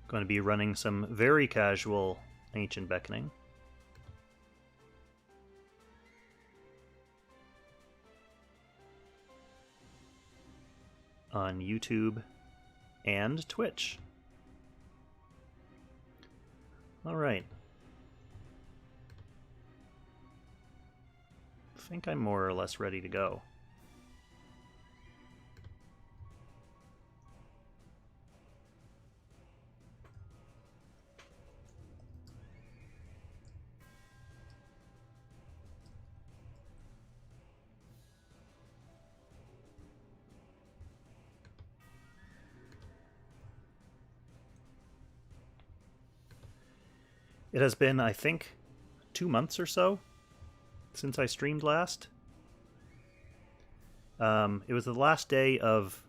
Going to be running some very casual Ancient Beckoning. On YouTube and Twitch. Alright. I think I'm more or less ready to go. It has been, I think, 2 months or so since I streamed last. It was the last day of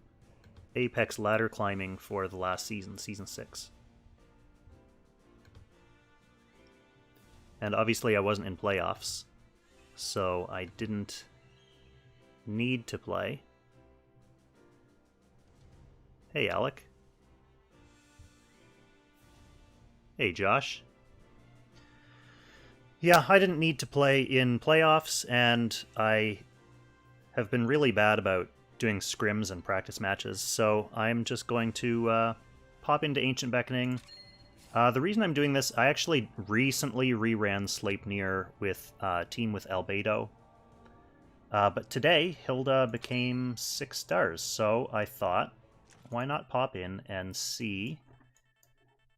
Apex ladder climbing for the last season, Season 6. And obviously I wasn't in playoffs, so I didn't need to play. Hey, Alec. Hey, Josh. Yeah, I didn't need to play in playoffs, and I have been really bad about doing scrims and practice matches, so I'm just going to pop into Ancient Beckoning. The reason I'm doing this, I actually recently reran Sleipnir with team with Albedo. But today, Hilda became 6 stars, so I thought, why not pop in and see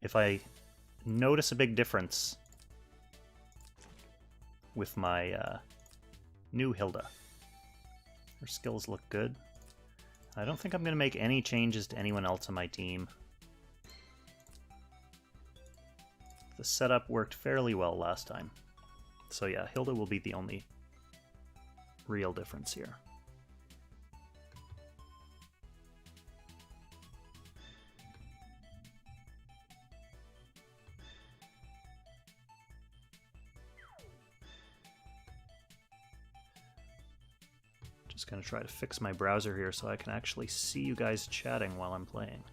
if I notice a big difference with my new Hilda. Her skills look good. I don't think I'm going to make any changes to anyone else on my team. The setup worked fairly well last time. So yeah, Hilda will be the only real difference here. Just going to try to fix my browser here so I can actually see you guys chatting while I'm playing.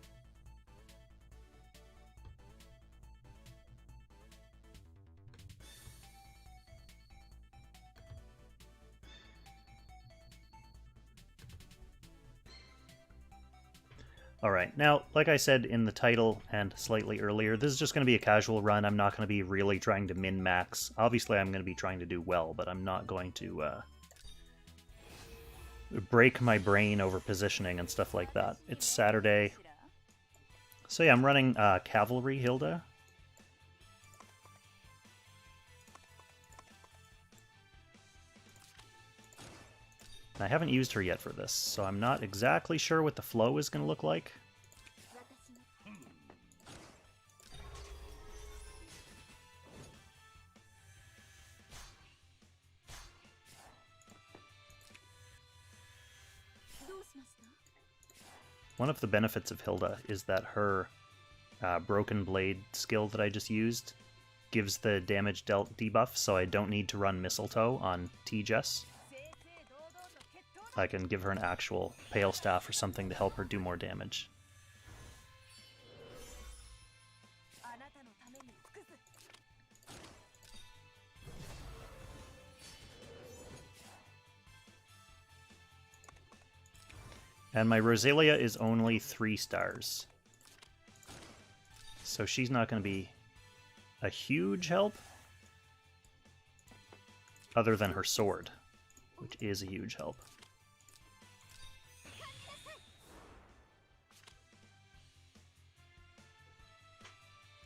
Alright, now, like I said in the title and slightly earlier, this is just going to be a casual run. I'm not going to be really trying to min-max. Obviously, I'm going to be trying to do well, but I'm not going to break my brain over positioning and stuff like that. It's Saturday. So yeah, I'm running Cavalry Hilda. And I haven't used her yet for this, so I'm not exactly sure what the flow is going to look like. One of the benefits of Hilda is that her Broken Blade skill that I just used gives the damage dealt debuff, so I don't need to run Mistletoe on T-Jess. I can give her an actual Pale Staff or something to help her do more damage. And my Rosalia is only 3 stars. So she's not going to be a huge help, other than her sword, which is a huge help.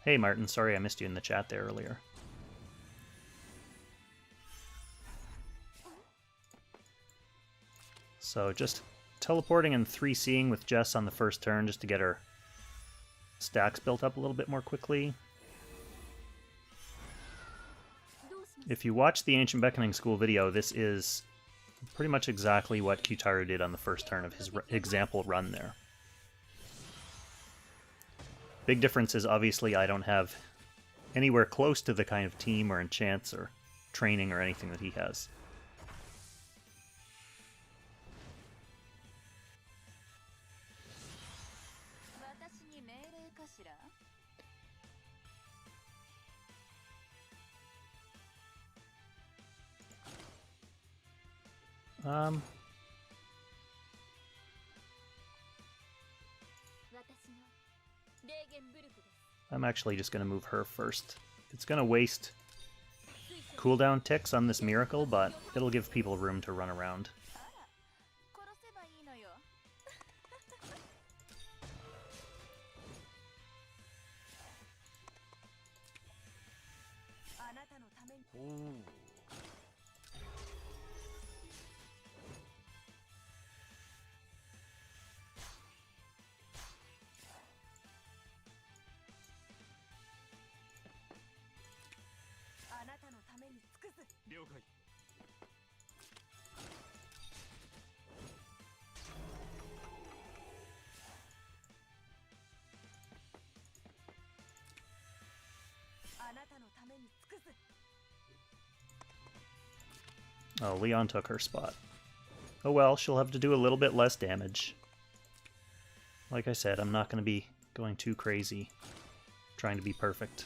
Hey Martin, sorry I missed you in the chat there earlier. So just teleporting and 3C'ing with Jess on the first turn just to get her stacks built up a little bit more quickly. If you watch the Ancient Beckoning School video, this is pretty much exactly what Qtaru did on the first turn of his example run there. Big difference is obviously I don't have anywhere close to the kind of team or enchants or training or anything that he has. Um, I'm actually just going to move her first. It's going to waste cooldown ticks on this miracle, but it'll give people room to run around. Ooh. Oh, Leon took her spot. Oh well, she'll have to do a little bit less damage. Like I said, I'm not going to be going too crazy, trying to be perfect.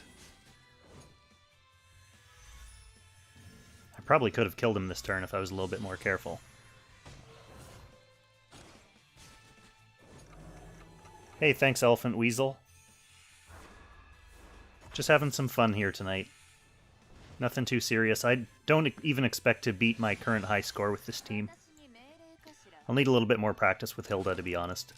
I probably could have killed him this turn if I was a little bit more careful. Hey, thanks, Elephant Weasel. Just having some fun here tonight. Nothing too serious. I don't even expect to beat my current high score with this team. I'll need a little bit more practice with Hilda, to be honest.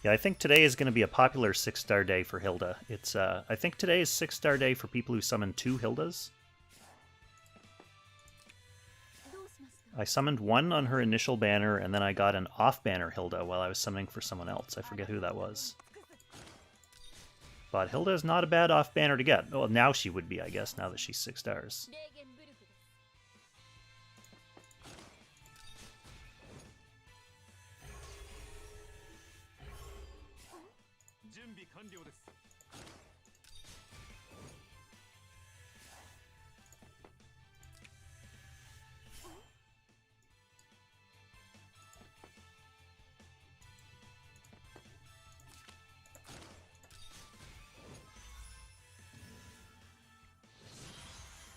Yeah, I think today is going to be a popular 6-star day for Hilda. It's I think today is 6-star day for people who summon 2 Hildas. I summoned one on her initial banner, and then I got an off-banner Hilda while I was summoning for someone else. I forget who that was. But Hilda is not a bad off-banner to get. Well, now she would be, I guess, now that she's 6 stars.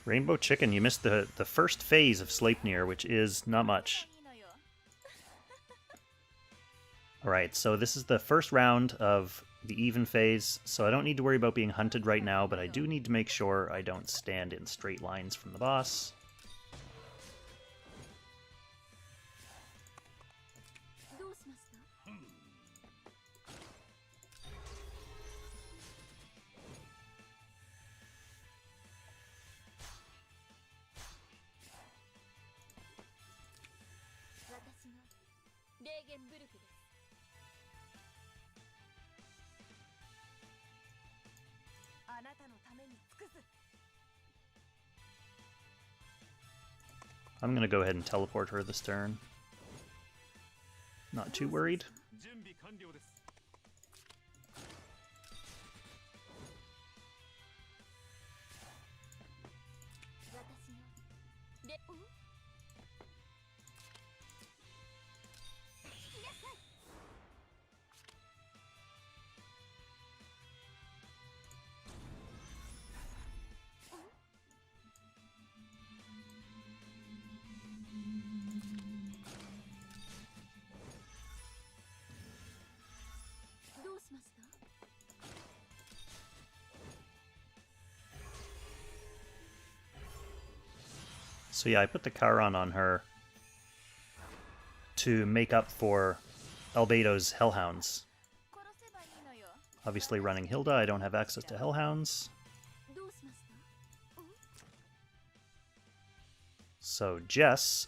Rainbow Chicken, you missed the first phase of Sleipnir, which is not much. Alright, so this is the first round of the even phase, so I don't need to worry about being hunted right now, but I do need to make sure I don't stand in straight lines from the boss. I'm gonna go ahead and teleport her this turn. Not too worried. So yeah, I put the Charon on her to make up for Albedo's Hellhounds. Obviously running Hilda, I don't have access to Hellhounds. So Jess,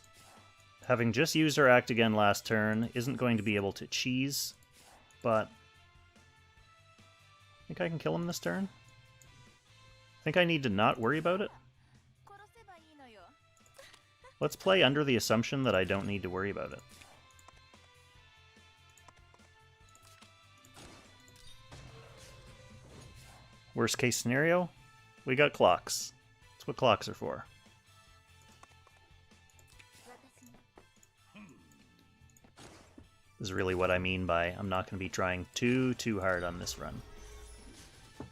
having just used her act again last turn, isn't going to be able to cheese, but I think I can kill him this turn. I think I need to not worry about it. Let's play under the assumption that I don't need to worry about it. Worst case scenario, we got clocks. That's what clocks are for. is really what I mean by I'm not going to be trying too hard on this run.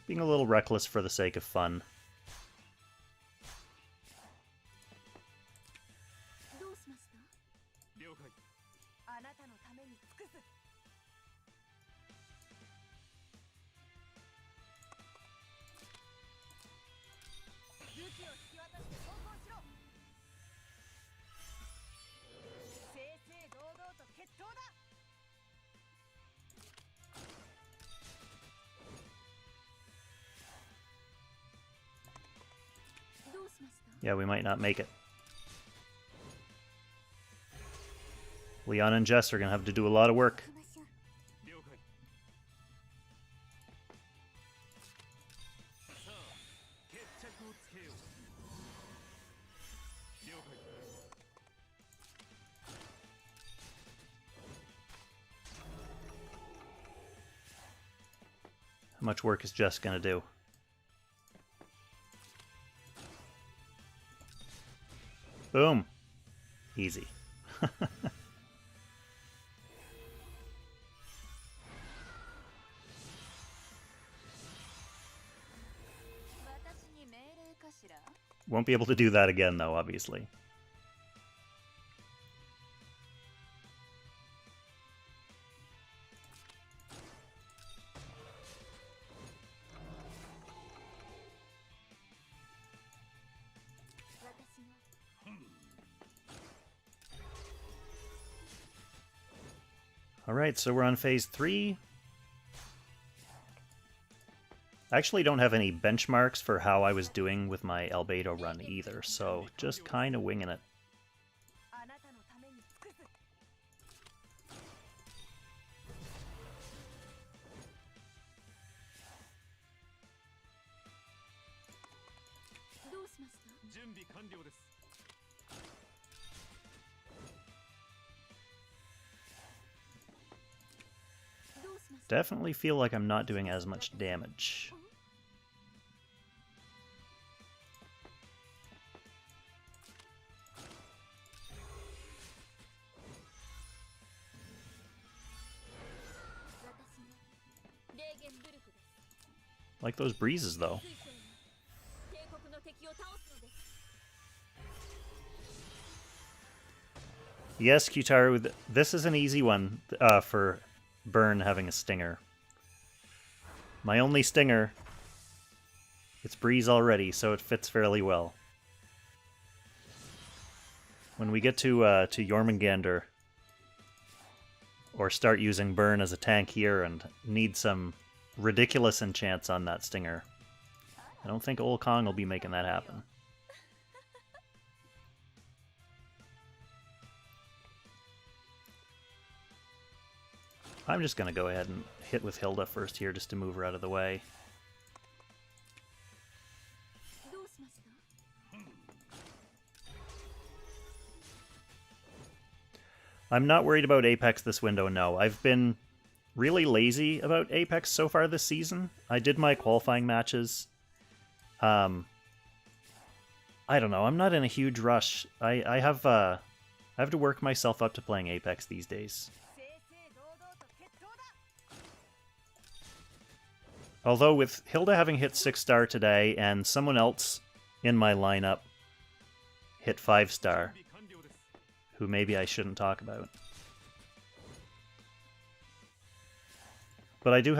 Being a little reckless for the sake of fun. Yeah, we might not make it. Leon and Jess are going to have to do a lot of work. How much work is Jess going to do? Boom. Easy. Won't be able to do that again, though, obviously. Alright, so we're on phase 3. I actually don't have any benchmarks for how I was doing with my Albedo run either, so just kind of winging it. Definitely feel like I'm not doing as much damage. Like those breezes, though. Yes, Kutaru, this is an easy one for Burn having a stinger. My only stinger. It's breeze already, so it fits fairly well. When we get to Jormungandr, or start using Burn as a tank here and need some ridiculous enchants on that stinger, I don't think Old Kong will be making that happen. I'm just going to go ahead and hit with Hilda first here just to move her out of the way. I'm not worried about Apex this window, no. I've been really lazy about Apex so far this season. I did my qualifying matches. I don't know, I'm not in a huge rush. I have to work myself up to playing Apex these days. Although with Hilda having hit 6-star today and someone else in my lineup hit 5-star, who maybe I shouldn't talk about. But I do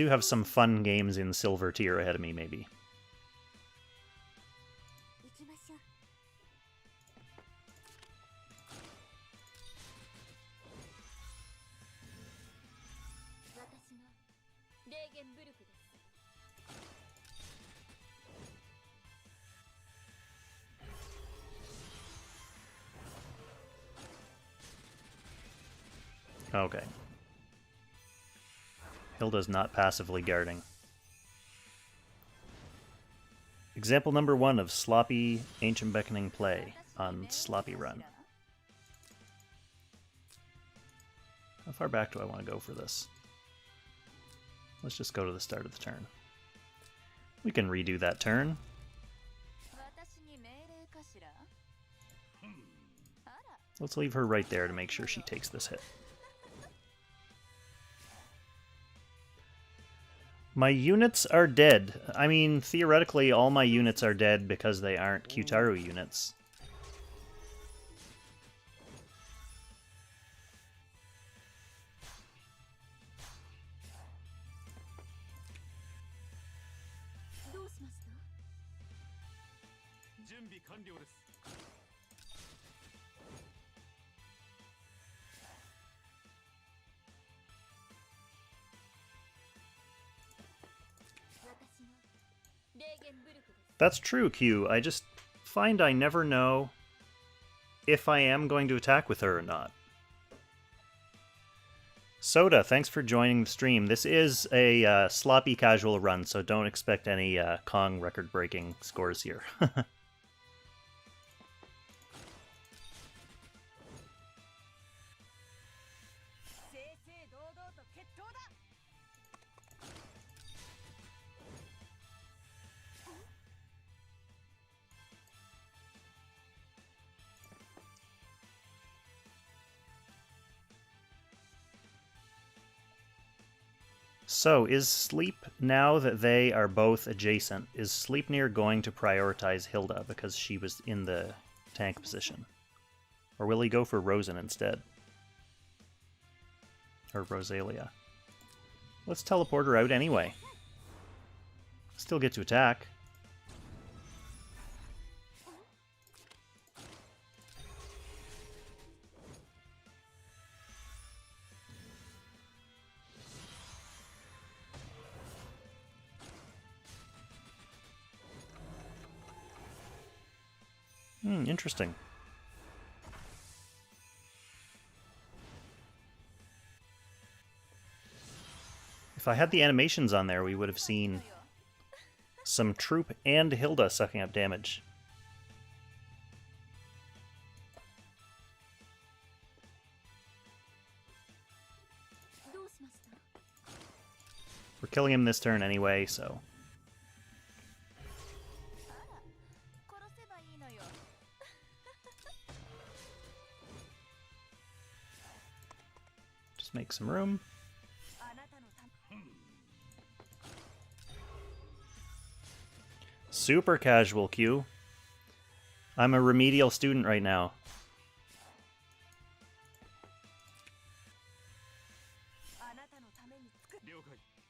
have some fun games in silver tier ahead of me, maybe. Okay. Hilda's not passively guarding. Example number 1 of sloppy Ancient Beckoning play on Sloppy Run. How far back do I want to go for this? Let's just go to the start of the turn. We can redo that turn. Let's leave her right there to make sure she takes this hit. My units are dead. I mean, theoretically, all my units are dead because they aren't Kyutaru units. That's true, Q. I just find I never know if I am going to attack with her or not. Soda, thanks for joining the stream. This is a sloppy casual run, so don't expect any Kong record-breaking scores here. So, is Sleep, now that they are both adjacent, is Sleipnir going to prioritize Hilda because she was in the tank position? Or will he go for Rosen instead? Or Rosalia? Let's teleport her out anyway. Still get to attack. Interesting. If I had the animations on there, we would have seen some troop and Hilda sucking up damage. We're killing him this turn anyway, so... just make some room. Super casual, Q. I'm a remedial student right now.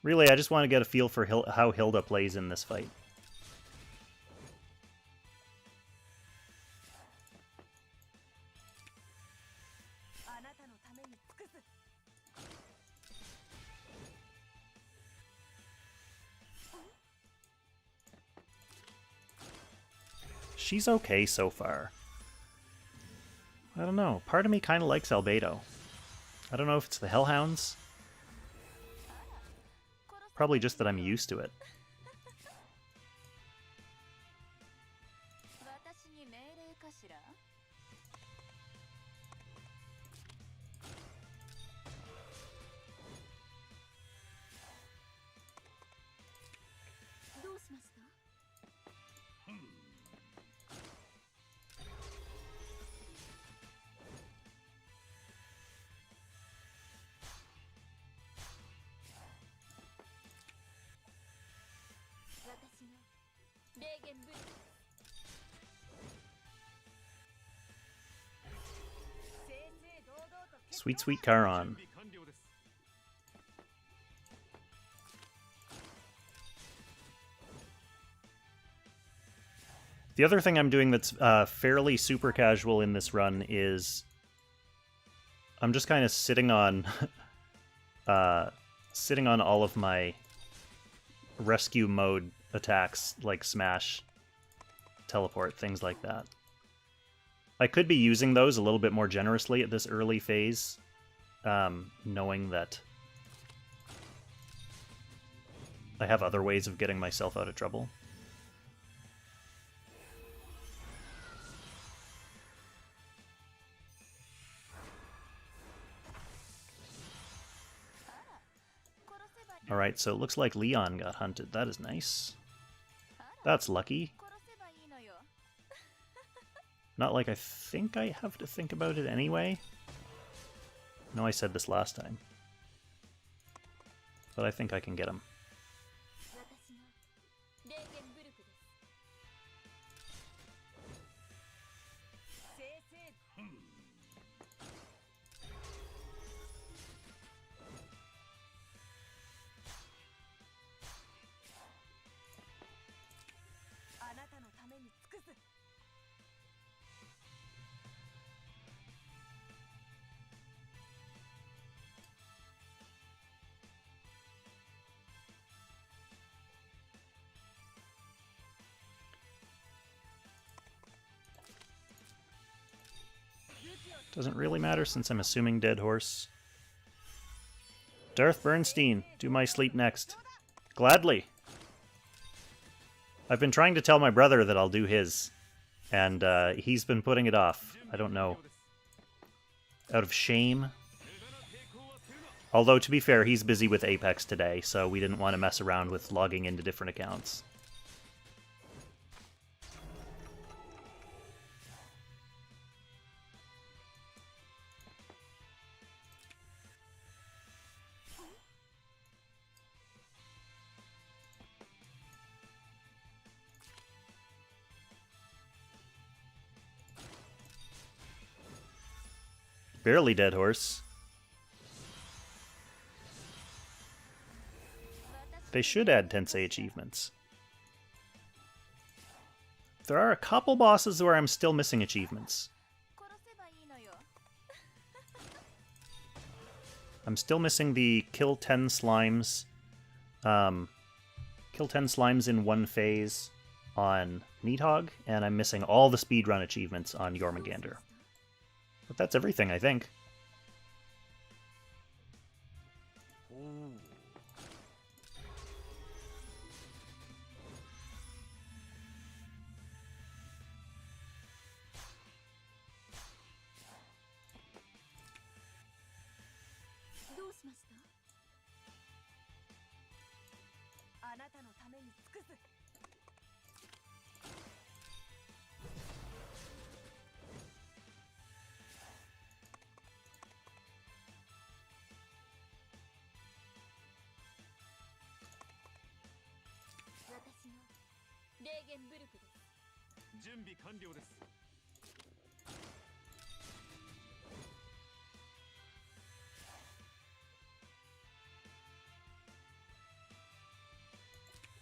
Really, I just want to get a feel for how Hilda plays in this fight. She's okay so far. I don't know. Part of me kind of likes Albedo. I don't know if it's the Hellhounds. Probably just that I'm used to it. Sweet, sweet Charon. The other thing I'm doing that's fairly super casual in this run is I'm just kind of sitting on sitting on all of my rescue mode attacks, like smash, teleport, things like that. I could be using those a little bit more generously at this early phase, knowing that I have other ways of getting myself out of trouble. Alright, so it looks like Leon got hunted. That is nice. That's lucky. Not like I think I have to think about it anyway. No, I said this last time. But I think I can get him. Doesn't really matter since I'm assuming dead horse. Darth Bernstein, do my sleep next. Gladly. I've been trying to tell my brother that I'll do his, and he's been putting it off. I don't know. Out of shame? Although, to be fair, he's busy with Apex today, so we didn't want to mess around with logging into different accounts. Barely dead horse. They should add Tensei achievements. There are a couple bosses where I'm still missing achievements. I'm still missing the kill 10 slimes. Kill 10 slimes in one phase on Needhog, and I'm missing all the speedrun achievements on Jormungandr. But that's everything, I think.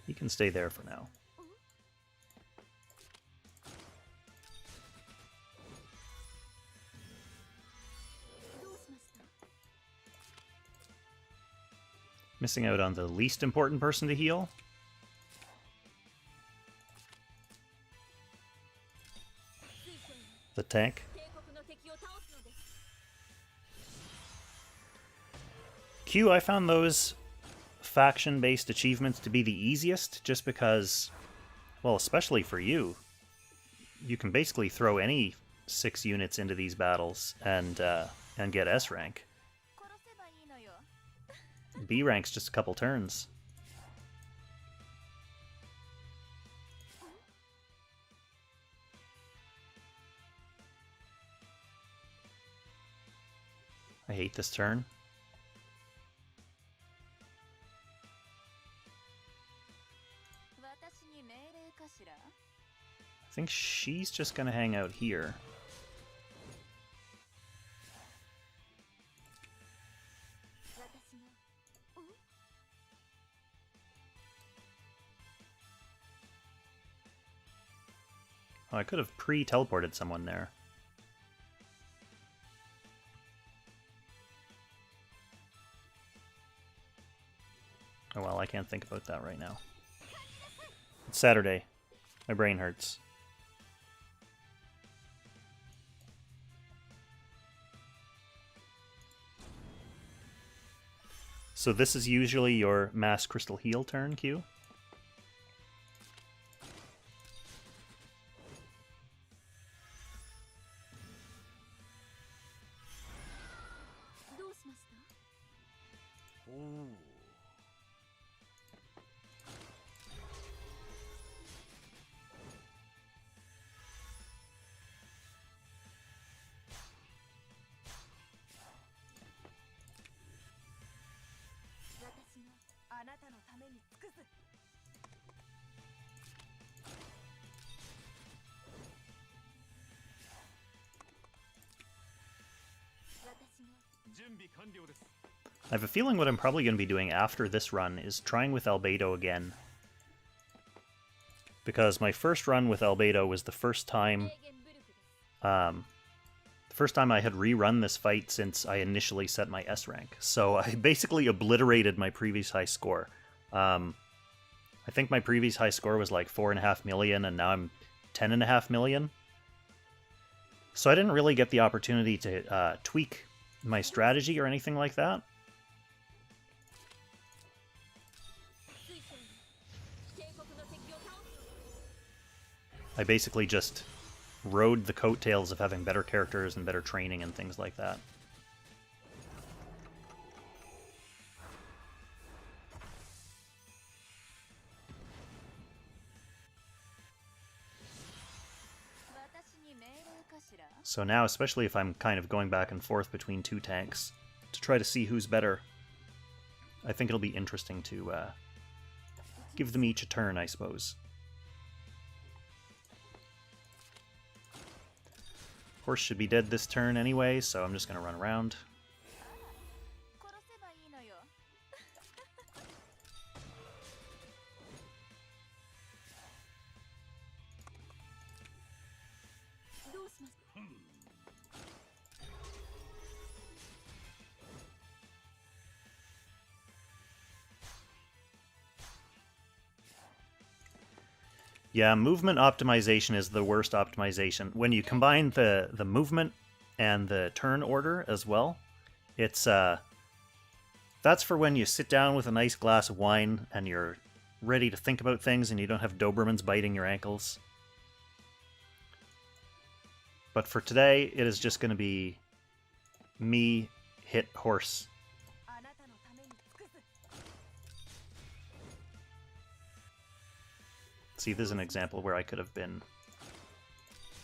He can stay there for now. Missing out on the least important person to heal. The tank. Q, I found those faction-based achievements to be the easiest, just because, well, especially for you, you can basically throw any 6 units into these battles and get S rank. B rank's just a couple turns. I hate this turn. I think she's just gonna hang out here. Oh, I could have pre-teleported someone there. Oh well, I can't think about that right now. It's Saturday. My brain hurts. So this is usually your Mass Crystal Heal turn, Q? I have a feeling what I'm probably going to be doing after this run is trying with Albedo again. Because my first run with Albedo was the first time I had rerun this fight since I initially set my S rank. So I basically obliterated my previous high score. I think my previous high score was like 4.5 million, and now I'm 10.5 million. So I didn't really get the opportunity to tweak my strategy or anything like that. I basically just rode the coattails of having better characters and better training and things like that. So now, especially if I'm kind of going back and forth between two tanks to try to see who's better, I think it'll be interesting to give them each a turn, I suppose. Horse should be dead this turn anyway, so I'm just going to run around. Yeah, movement optimization is the worst optimization. When you combine the movement and the turn order as well, it's that's for when you sit down with a nice glass of wine and you're ready to think about things and you don't have Dobermans biting your ankles. But for today, it is just going to be me hit horse. See, this is an example where I could have been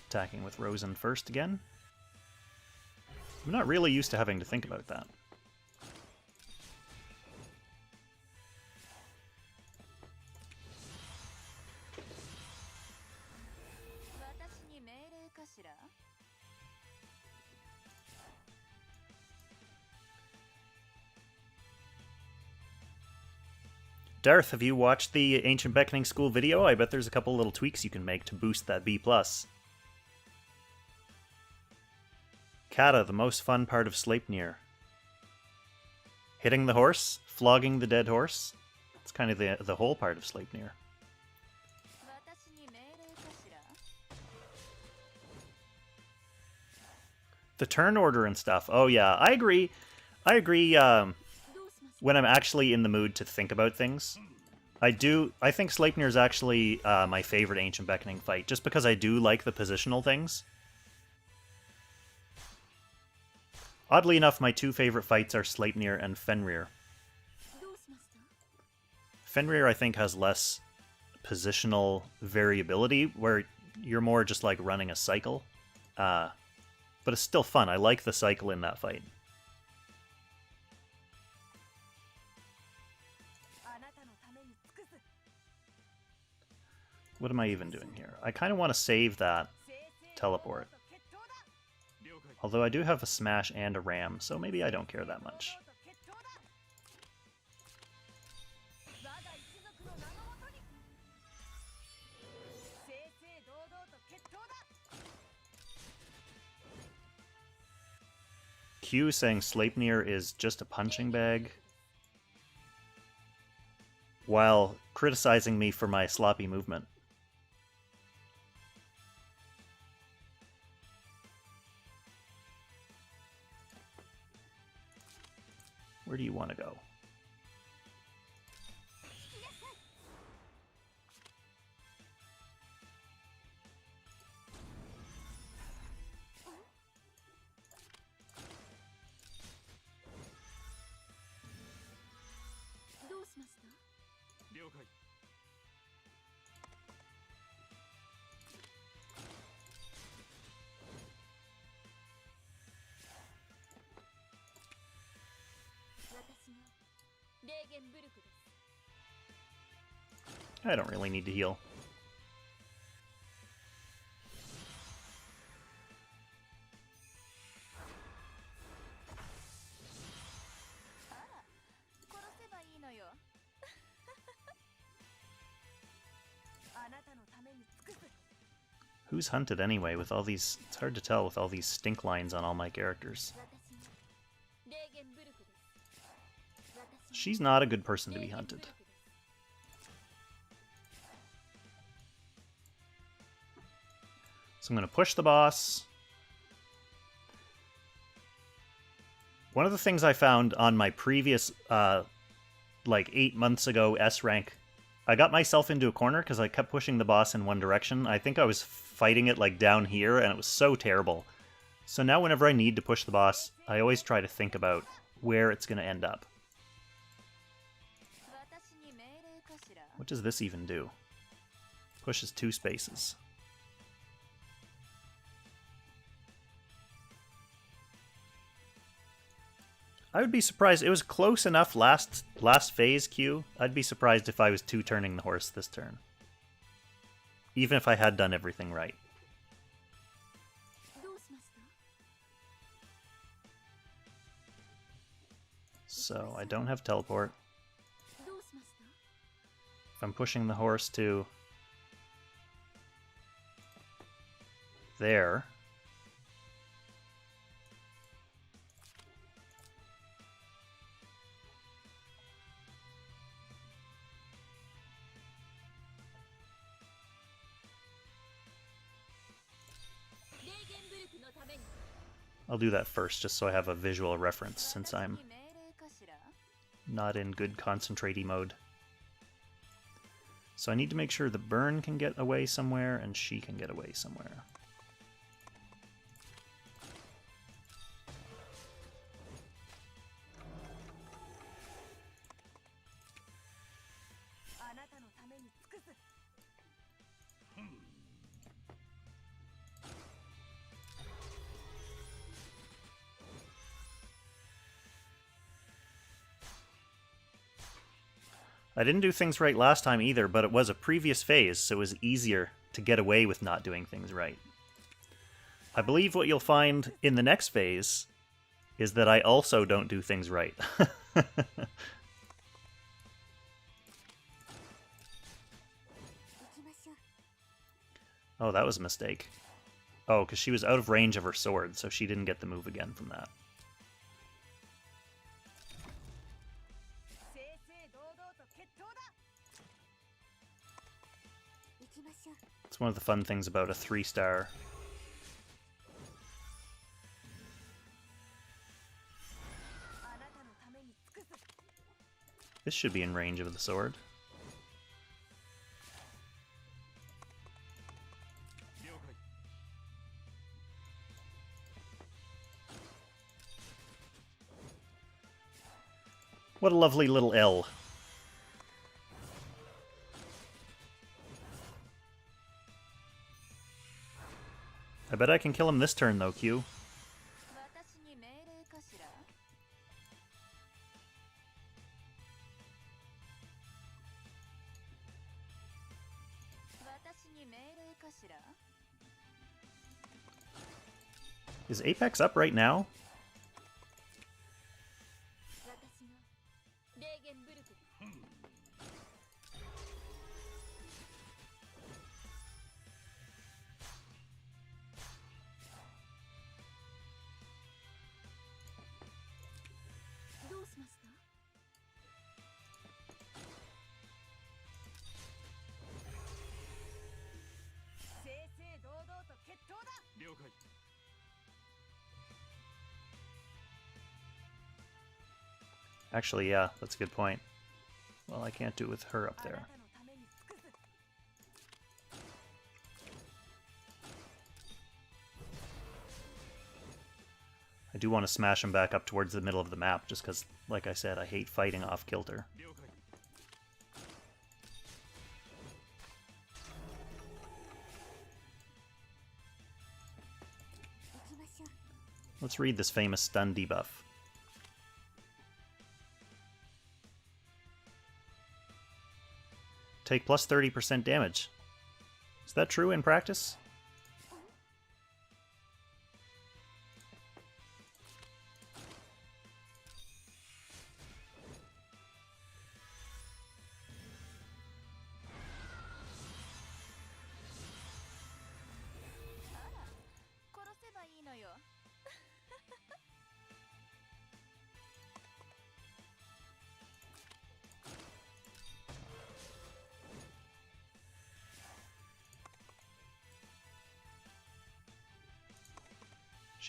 attacking with Rosen first again. I'm not really used to having to think about that. Darth, have you watched the Ancient Beckoning School video? I bet there's a couple little tweaks you can make to boost that B+. Kata, the most fun part of Sleipnir. Hitting the horse? Flogging the dead horse? It's kind of the whole part of Sleipnir. The turn order and stuff. Oh yeah, I agree. When I'm actually in the mood to think about things. I think Sleipnir is actually my favorite Ancient Beckoning fight, just because I do like the positional things. Oddly enough, my two favorite fights are Sleipnir and Fenrir. Fenrir, I think, has less positional variability, where you're more just like running a cycle. But it's still fun. I like the cycle in that fight. What am I even doing here? I kind of want to save that teleport. Although I do have a smash and a ram, so maybe I don't care that much. Q saying Sleipnir is just a punching bag, while criticizing me for my sloppy movement. Where do you want to go? I don't really need to heal. Who's hunted anyway with all these... It's hard to tell with all these stink lines on all my characters. She's not a good person to be hunted. So I'm going to push the boss. One of the things I found on my previous, like 8 months ago S rank, I got myself into a corner because I kept pushing the boss in one direction. I think I was fighting it like down here, and it was so terrible. So now whenever I need to push the boss, I always try to think about where it's going to end up. What does this even do? Pushes 2 spaces. I would be surprised. It was close enough last phase Q. I'd be surprised if I was 2-turning the horse this turn. Even if I had done everything right. So I don't have teleport. If I'm pushing the horse to there, I'll do that first just so I have a visual reference since I'm not in good concentrate-y mode. So I need to make sure the burn can get away somewhere and she can get away somewhere. I didn't do things right last time either, but it was a previous phase, so it was easier to get away with not doing things right. I believe what you'll find in the next phase is that I also don't do things right. Oh, that was a mistake. Oh, because she was out of range of her sword, so she didn't get the move again from that. It's one of the fun things about a 3-star. This should be in range of the sword. What a lovely little L. I bet I can kill him this turn, though, Q. Is Apex up right now? Actually, yeah, that's a good point. Well, I can't do it with her up there. I do want to smash him back up towards the middle of the map, just because, like I said, I hate fighting off kilter. Let's read this famous stun debuff. Take plus 30% damage. Is that true in practice?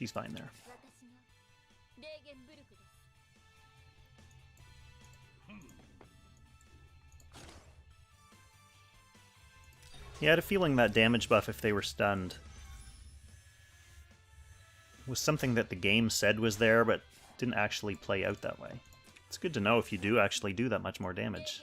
She's fine there. Yeah, I had a feeling that damage buff, if they were stunned, was something that the game said was there, but didn't actually play out that way. It's good to know if you do actually do that much more damage.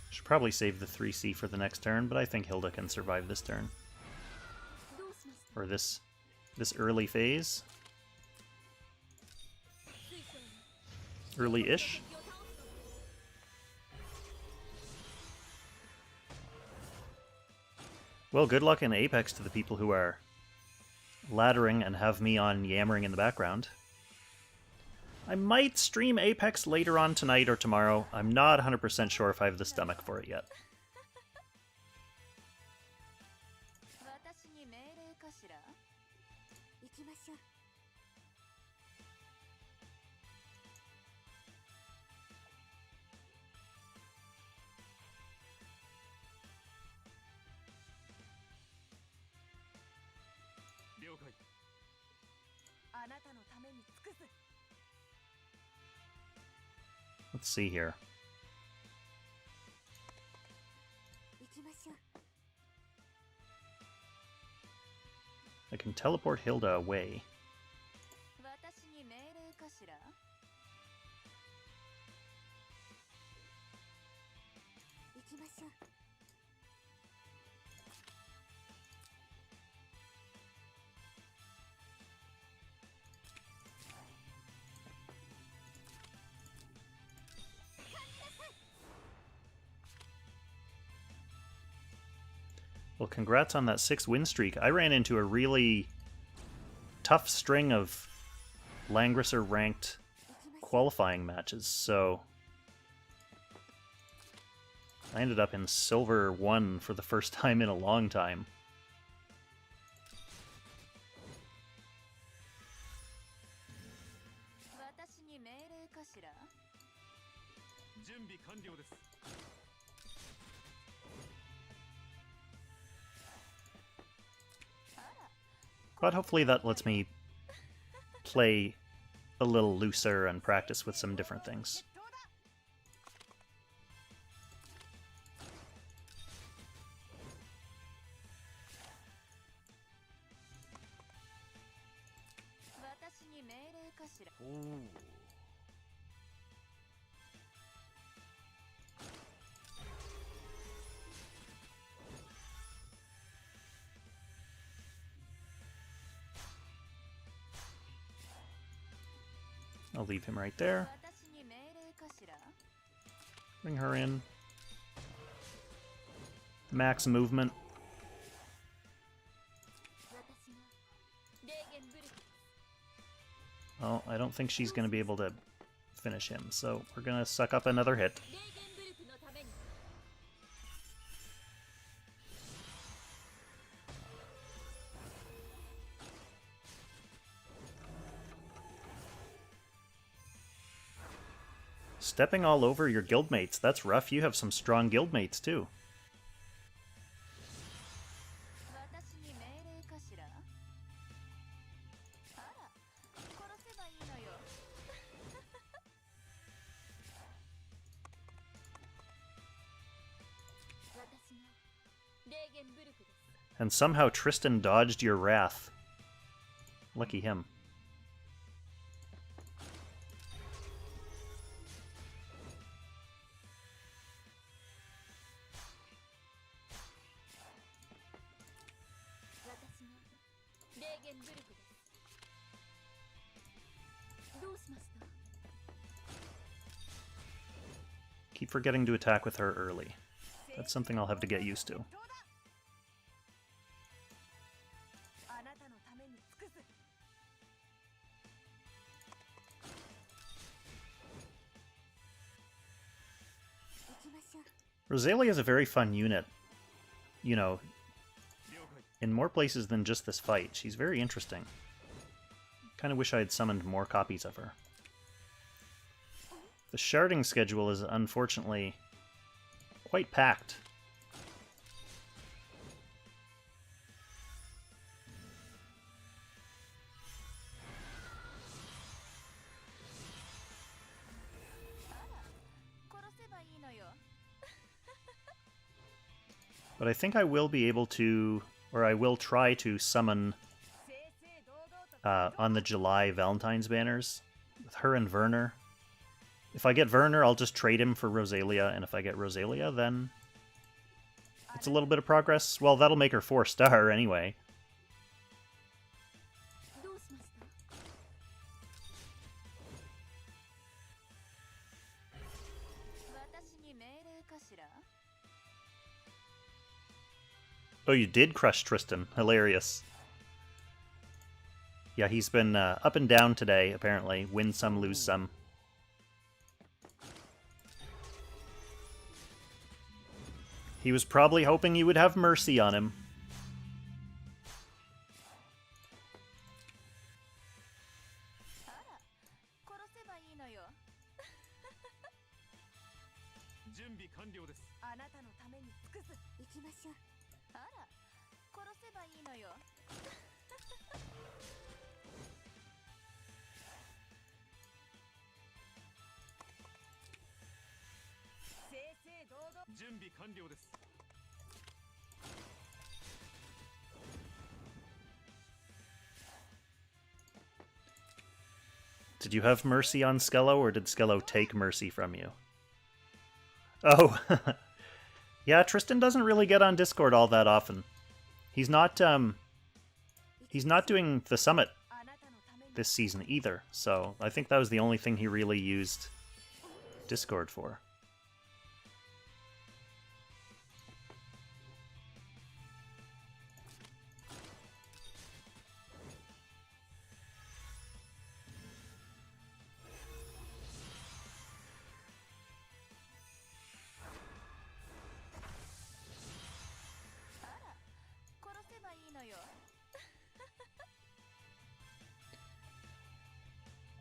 Should probably save the 3C for the next turn, but I think Hilda can survive this turn. Or this early phase. Early-ish. Well, good luck in Apex to the people who are laddering and have me on yammering in the background. I might stream Apex later on tonight or tomorrow. I'm not 100% sure if I have the stomach for it yet. Let's see here. I can teleport Hilda away. Well, congrats on that 6-win streak. I ran into a really tough string of Langrisser-ranked qualifying matches, so I ended up in Silver 1 for the first time in a long time. But hopefully that lets me play a little looser and practice with some different things. Ooh. I'll leave him right there. Bring her in. Max movement. Oh, I don't think she's going to be able to finish him, so we're going to suck up another hit. Stepping all over your guildmates, that's rough. You have some strong guildmates too. And somehow Tristan dodged your wrath. Lucky him. Keep forgetting to attack with her early. That's something I'll have to get used to. Rosalia is a very fun unit. You know, in more places than just this fight. She's very interesting. Kind of wish I had summoned more copies of her. The sharding schedule is unfortunately quite packed. But I think I will be able to, or I will try to summon on the July Valentine's banners with her and Werner. If I get Werner, I'll just trade him for Rosalia, and if I get Rosalia, then it's a little bit of progress. Well, that'll make her 4-star anyway. Oh, you did crush Tristan. Hilarious. Yeah, he's been up and down today, apparently. Win some, lose some. He was probably hoping you would have mercy on him. Did you have mercy on Skello, or did Skello take mercy from you? Oh, yeah, Tristan doesn't really get on Discord all that often. He's not doing the summit this season either, so I think that was the only thing he really used Discord for.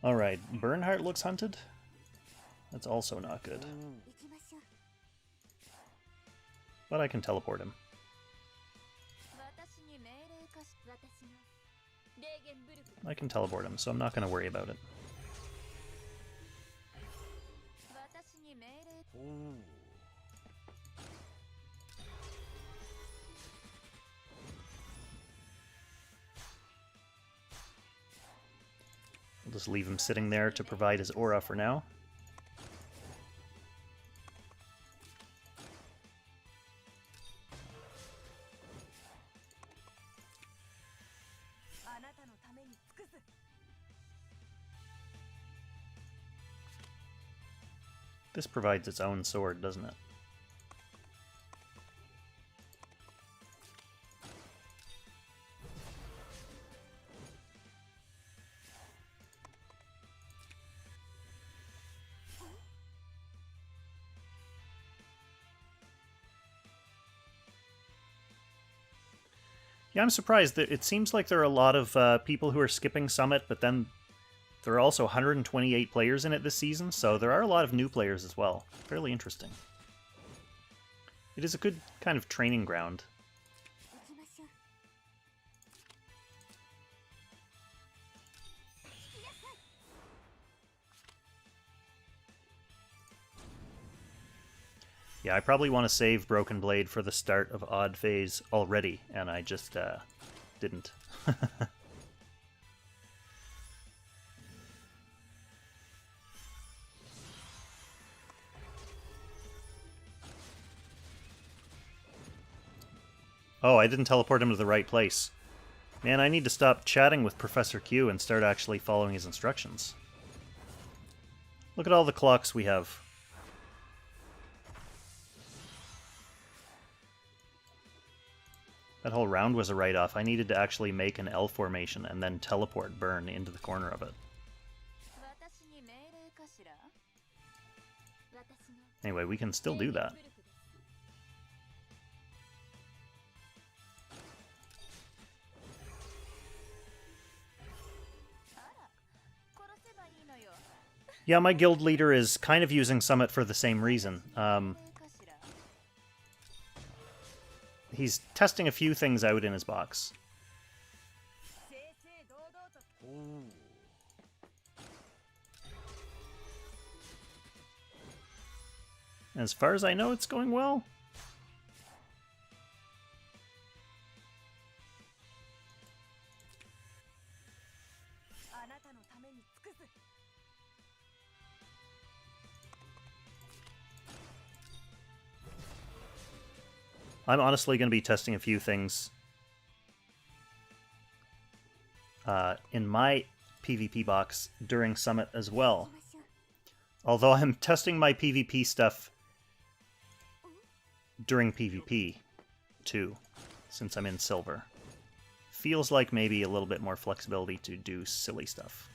Alright, Bernhardt looks hunted. That's also not good. But I can teleport him. I can teleport him, so I'm not going to worry about it. We'll just leave him sitting there to provide his aura for now. This provides its own sword, doesn't it? Yeah, I'm surprised. That it seems like there are a lot of people who are skipping Summit, but then there are also 128 players in it this season, so there are a lot of new players as well. Fairly interesting. It is a good kind of training ground. Yeah, I probably want to save Broken Blade for the start of Odd Phase already, and I just didn't. Oh, I didn't teleport him to the right place. Man, I need to stop chatting with Professor Q and start actually following his instructions. Look at all the clocks we have. That whole round was a write-off. I needed to actually make an L formation and then teleport Burn into the corner of it. Anyway, we can still do that. Yeah, my guild leader is kind of using Summit for the same reason. He's testing a few things out in his box. As far as I know, it's going well. I'm honestly going to be testing a few things in my PvP box during Summit as well. Although I'm testing my PvP stuff during PvP, too, since I'm in Silver. Feels like maybe a little bit more flexibility to do silly stuff.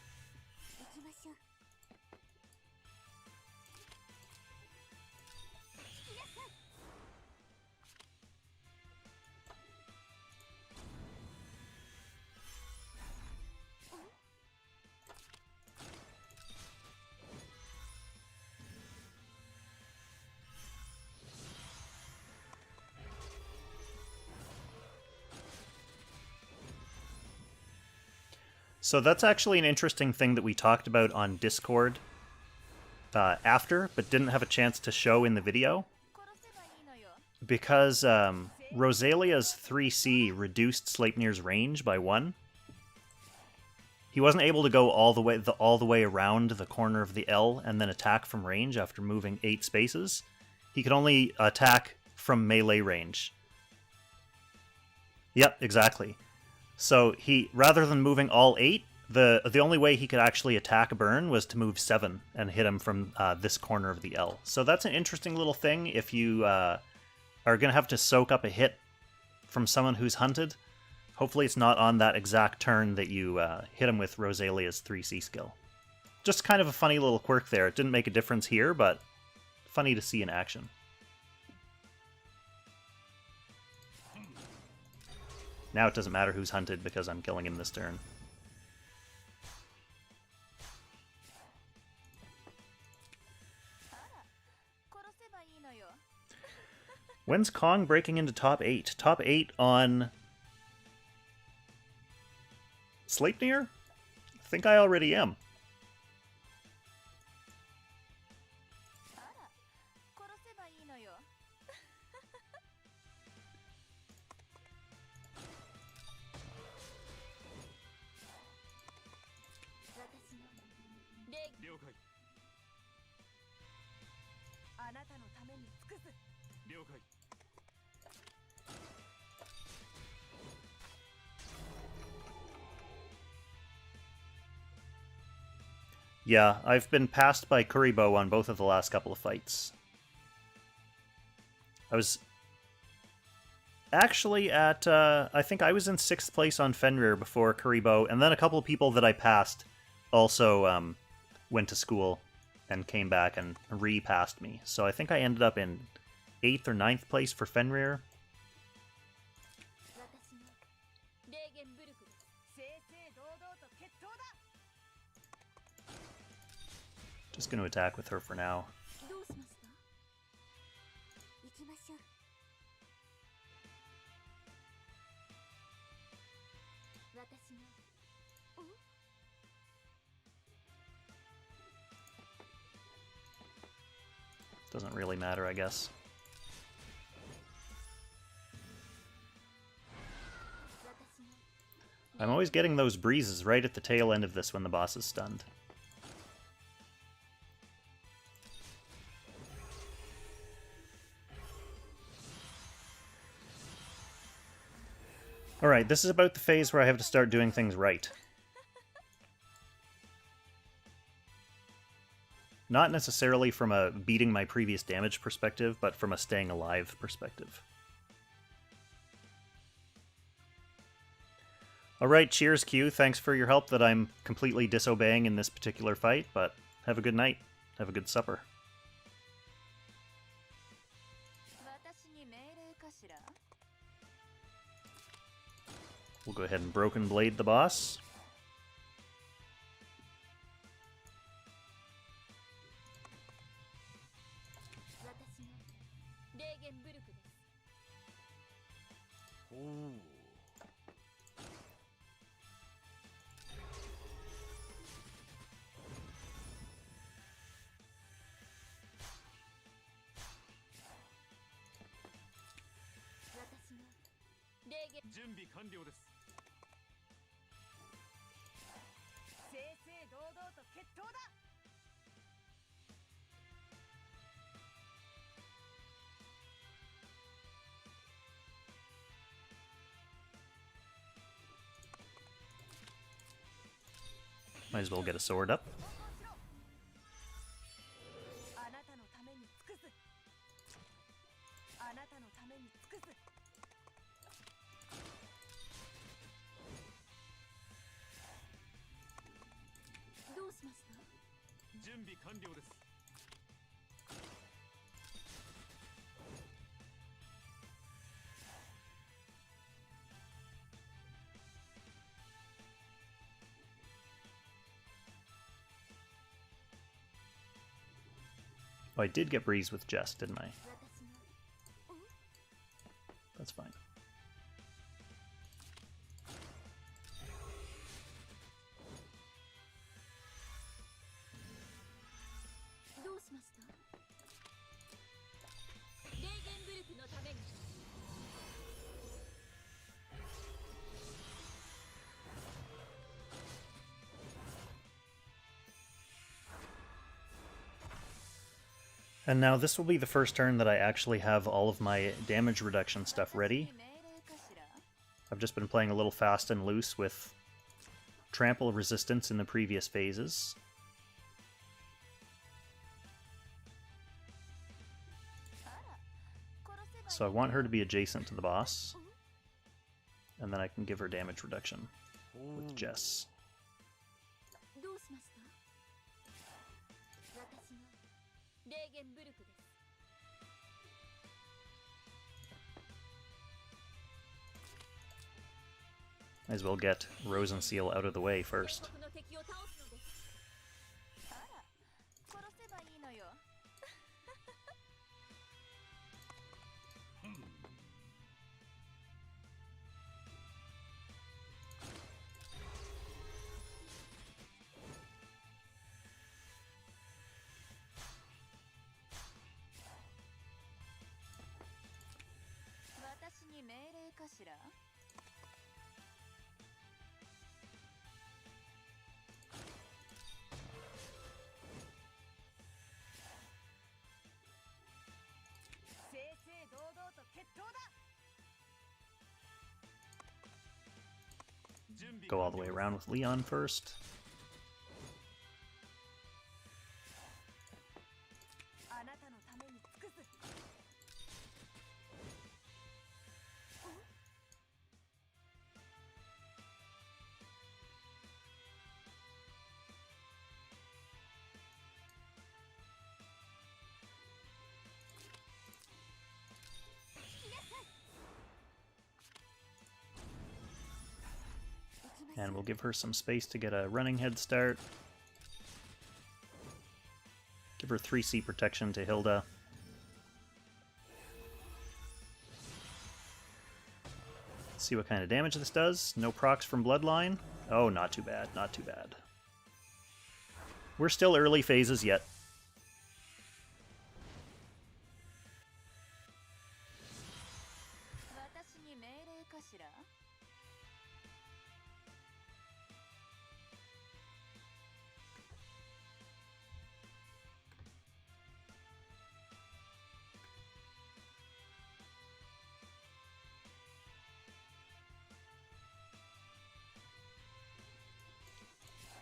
So that's actually an interesting thing that we talked about on Discord after, but didn't have a chance to show in the video. Because Rosalia's 3C reduced Sleipnir's range by 1. He wasn't able to go all the way around the corner of the L and then attack from range after moving 8 spaces. He could only attack from melee range. Yep, exactly. So he, rather than moving all 8, the only way he could actually attack Burn was to move 7 and hit him from this corner of the L. So that's an interesting little thing if you are going to have to soak up a hit from someone who's hunted. Hopefully it's not on that exact turn that you hit him with Rosalia's 3C skill. Just kind of a funny little quirk there. It didn't make a difference here, but funny to see in action. Now it doesn't matter who's hunted because I'm killing him this turn. When's Kong breaking into top 8? Top 8 on Sleipnir? I think I already am. Yeah, I've been passed by Kuribo on both of the last couple of fights. I was actually at, I think I was in 6th place on Fenrir before Kuribo, and then a couple of people that I passed also went to school and came back and re-passed me. So I think I ended up in 8th or 9th place for Fenrir. Just going to attack with her for now. Doesn't really matter, I guess. I'm always getting those breezes right at the tail end of this when the boss is stunned. Alright, this is about the phase where I have to start doing things right. Not necessarily from a beating my previous damage perspective, but from a staying alive perspective. Alright, cheers Q, thanks for your help that I'm completely disobeying in this particular fight, but have a good night. Have a good supper. We'll go ahead and Broken Blade the boss. Ooh. Might as well get a sword up. Oh, I did get Breeze with Jess, didn't I? That's fine. And now this will be the first turn that I actually have all of my damage reduction stuff ready. I've just been playing a little fast and loose with trample resistance in the previous phases. So I want her to be adjacent to the boss, and then I can give her damage reduction with Jess. Might as well get Rose and Seal out of the way first. Go all the way around with Leon first. And we'll give her some space to get a running head start. Give her 3C protection to Hilda. Let's see what kind of damage this does. No procs from Bloodline. Oh, not too bad, not too bad. We're still early phases yet.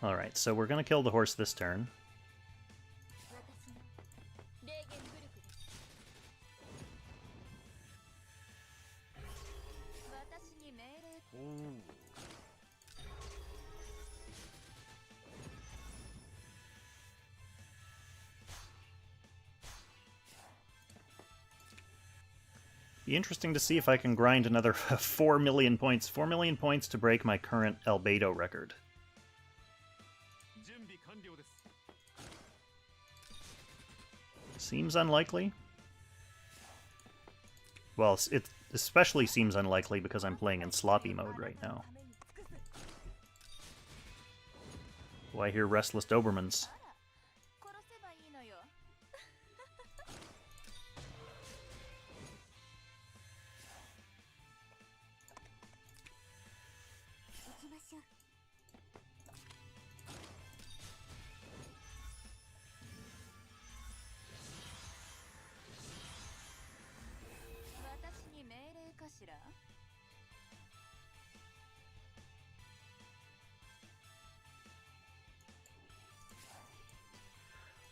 Alright, so we're going to kill the horse this turn. Be interesting to see if I can grind another 4 million points. 4 million points to break my current Albedo record. Seems unlikely. Well, it especially seems unlikely because I'm playing in sloppy mode right now. Oh, I hear restless Dobermans.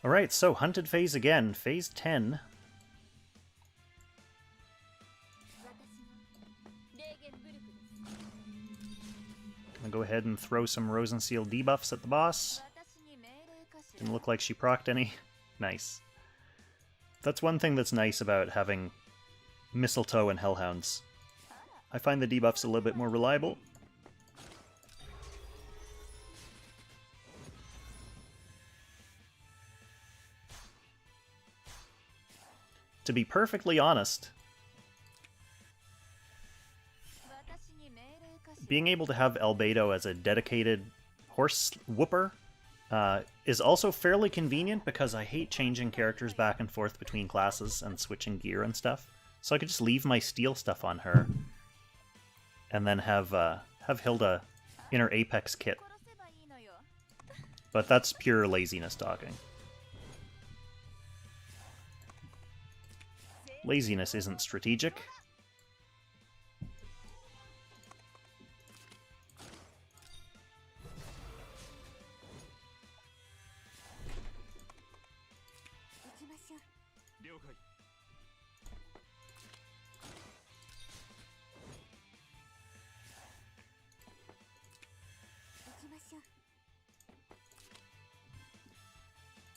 Alright, so hunted phase again. Phase 10. Gonna go ahead and throw some Rosenseal debuffs at the boss. Didn't look like she procced any. Nice. That's one thing that's nice about having Mistletoe and Hellhounds. I find the debuffs a little bit more reliable. To be perfectly honest, being able to have Albedo as a dedicated horse whooper is also fairly convenient because I hate changing characters back and forth between classes and switching gear and stuff. So I could just leave my steel stuff on her and then have Hilda in her Apex kit. But that's pure laziness talking. Laziness isn't strategic.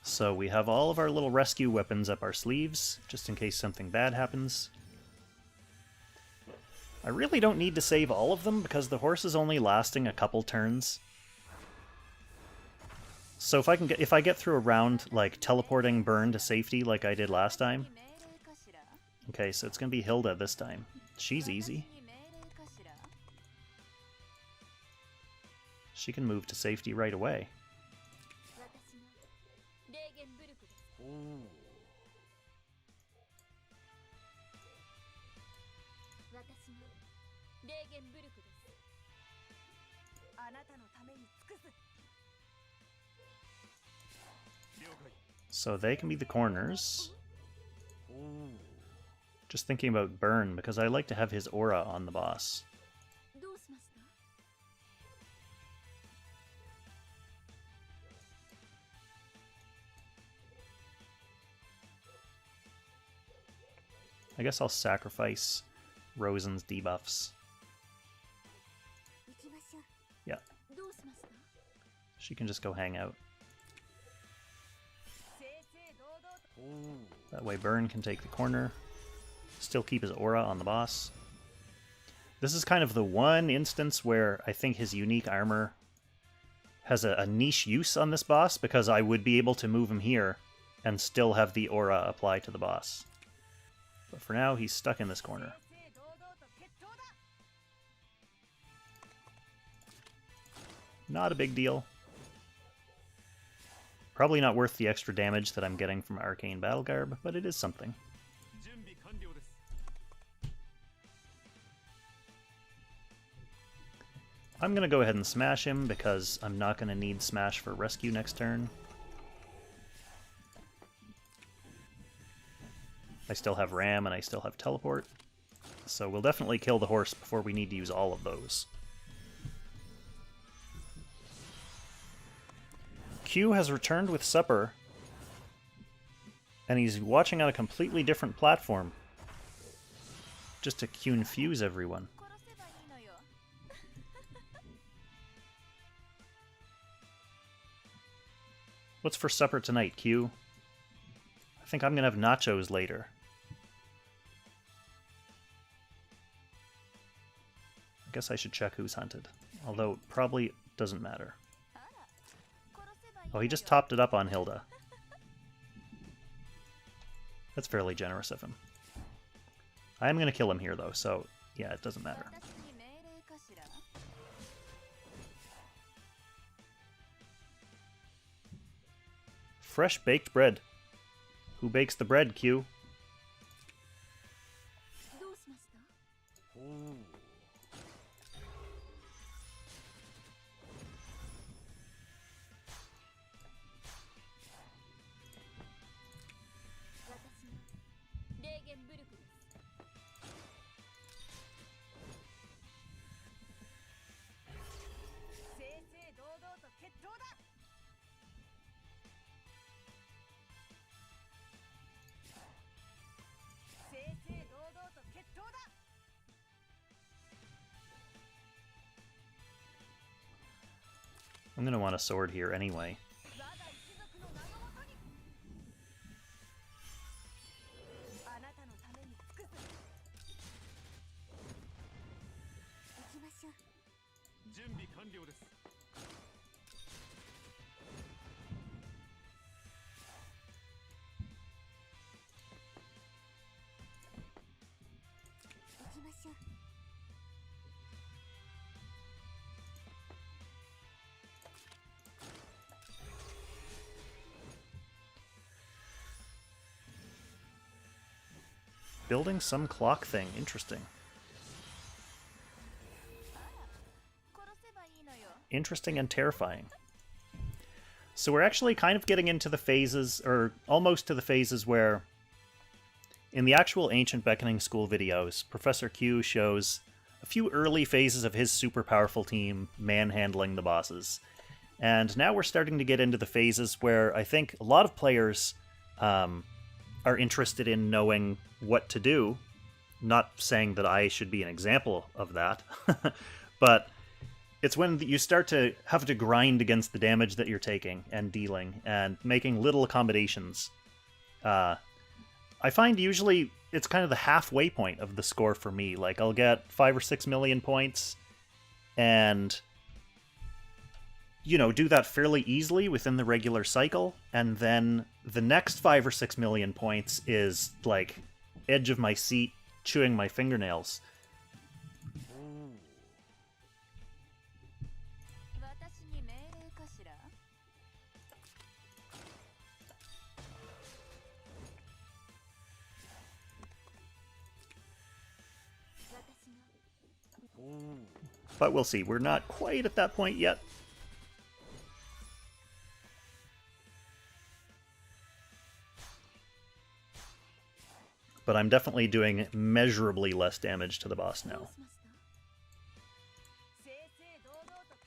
So we have all of our little rescue weapons up our sleeves, just in case something bad happens. I really don't need to save all of them, because the horse is only lasting a couple turns. So if I get through a round, like, teleporting burn to safety like I did last time... Okay, so it's gonna be Hilda this time. She's easy. She can move to safety right away. So they can be the corners. Just thinking about Burn, because I like to have his aura on the boss. I guess I'll sacrifice Rosen's debuffs. Yeah. She can just go hang out. That way Burn can take the corner. Still keep his aura on the boss. This is kind of the one instance where I think his unique armor has a niche use on this boss, because I would be able to move him here and still have the aura apply to the boss. But for now, he's stuck in this corner. Not a big deal. Probably not worth the extra damage that I'm getting from Arcane Battle Garb, but it is something. I'm going to go ahead and smash him, because I'm not going to need smash for rescue next turn. I still have Ram and I still have Teleport, so we'll definitely kill the horse before we need to use all of those. Q has returned with supper, and he's watching on a completely different platform, just to confuse everyone. What's for supper tonight, Q? I think I'm gonna have nachos later. I guess I should check who's hunted, although it probably doesn't matter. Oh, he just topped it up on Hilda. That's fairly generous of him. I am going to kill him here, though, so yeah, it doesn't matter. Fresh baked bread. Who bakes the bread, Q? I'm going to want a sword here anyway. Building some clock thing. Interesting. Interesting and terrifying. So we're actually kind of getting into the phases, or almost to the phases where in the actual Ancient Beckoning School videos, Professor Q shows a few early phases of his super powerful team manhandling the bosses. And now we're starting to get into the phases where I think a lot of players are interested in knowing what to do. Not saying that I should be an example of that, but it's when you start to have to grind against the damage that you're taking and dealing and making little accommodations. I find usually it's kind of the halfway point of the score for me. Like, I'll get 5 or 6 million points and, you know, do that fairly easily within the regular cycle, and then the next 5 or 6 million points is like edge of my seat, chewing my fingernails. But we'll see. We're not quite at that point yet. But I'm definitely doing measurably less damage to the boss now.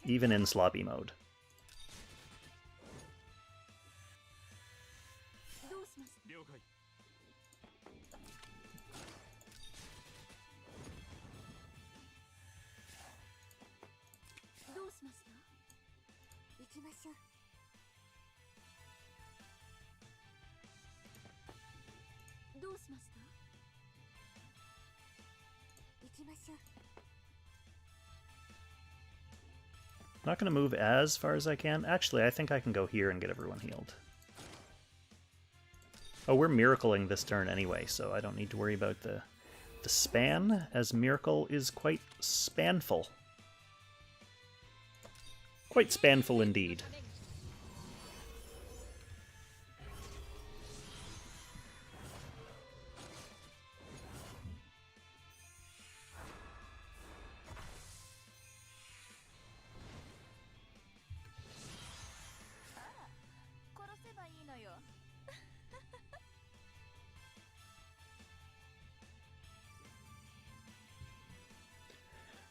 Even in sloppy mode. I'm not going to move as far as I can. Actually, I think I can go here and get everyone healed. Oh, we're miracling this turn anyway, so I don't need to worry about the span, as Miracle is quite spanful. Quite spanful indeed.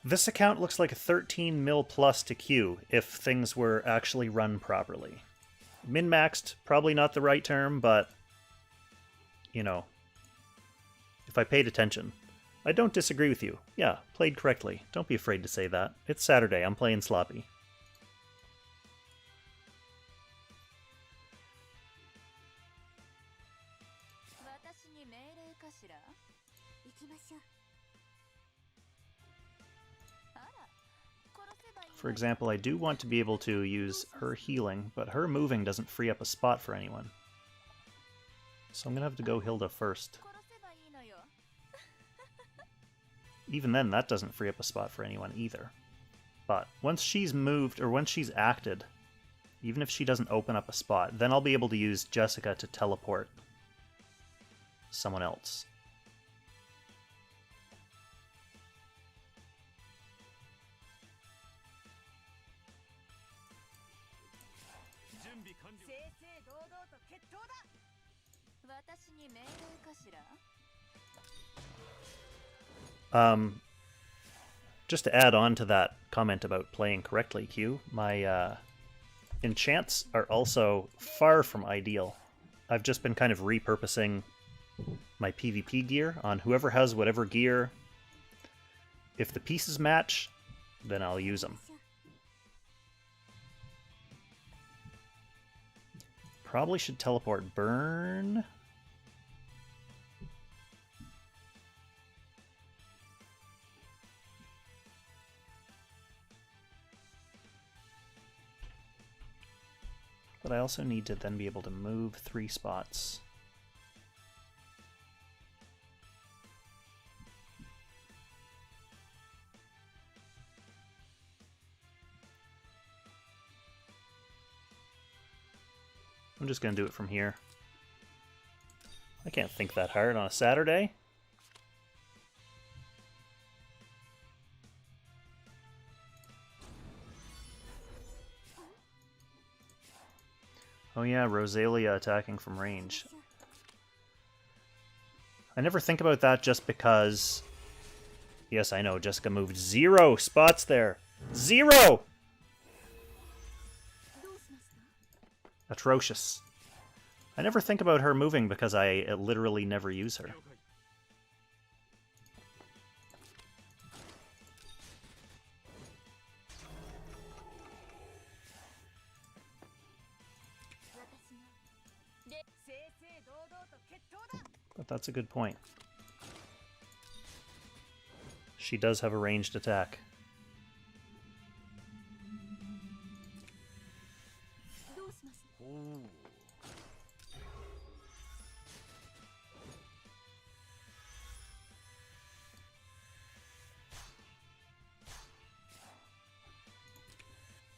This account looks like a 13 mil plus to Q if things were actually run properly. Min-maxed, probably not the right term, but, you know, if I paid attention. I don't disagree with you. Yeah, played correctly. Don't be afraid to say that. It's Saturday, I'm playing sloppy. For example, I do want to be able to use her healing, but her moving doesn't free up a spot for anyone. So I'm gonna have to go Hilda first. Even then, that doesn't free up a spot for anyone either. But once she's moved, or once she's acted, even if she doesn't open up a spot, then I'll be able to use Jessica to teleport someone else. Just to add on to that comment about playing correctly, Q, my enchants are also far from ideal. I've just been kind of repurposing my PvP gear on whoever has whatever gear. If the pieces match, then I'll use them. Probably should teleport Burn. But I also need to then be able to move 3 spots. I'm just going to do it from here. I can't think that hard on a Saturday. Oh yeah, Rosalia attacking from range. I never think about that just because... Yes, I know, Jessica moved 0 spots there. 0! Atrocious. I never think about her moving because I literally never use her. But that's a good point. She does have a ranged attack.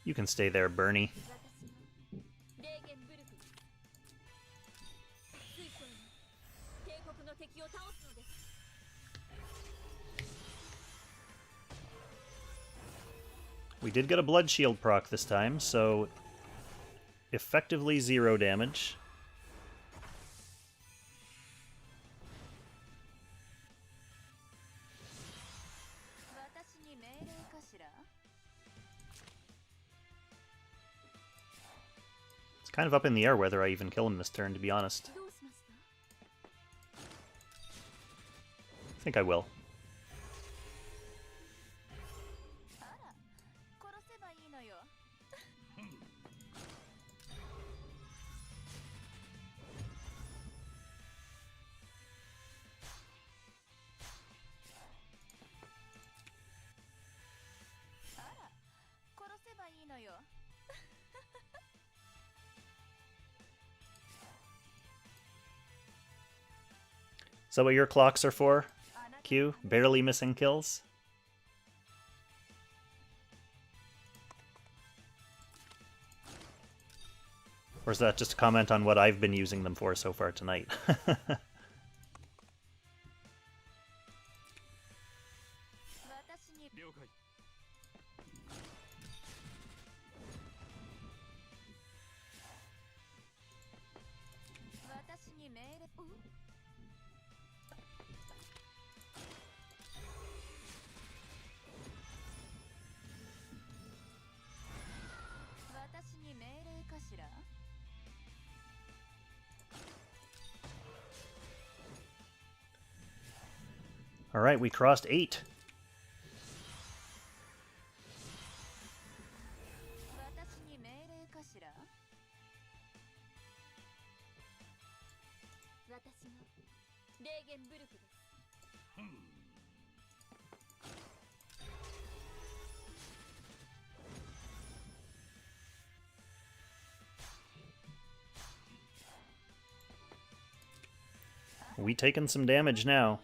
You can stay there, Bernie. We did get a blood shield proc this time, so effectively 0 damage. It's kind of up in the air whether I even kill him this turn, to be honest. I think I will. Is that what your clocks are for, Q? Barely missing kills? Or is that just a comment on what I've been using them for so far tonight? Alright, we crossed 8. We taking some damage now.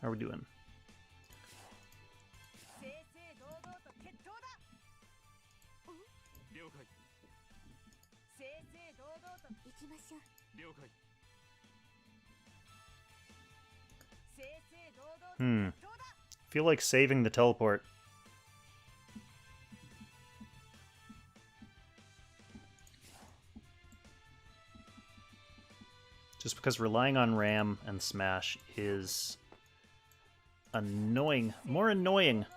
How are we doing? Feel like saving the teleport. Just because relying on Ram and Smash is annoying. More annoying.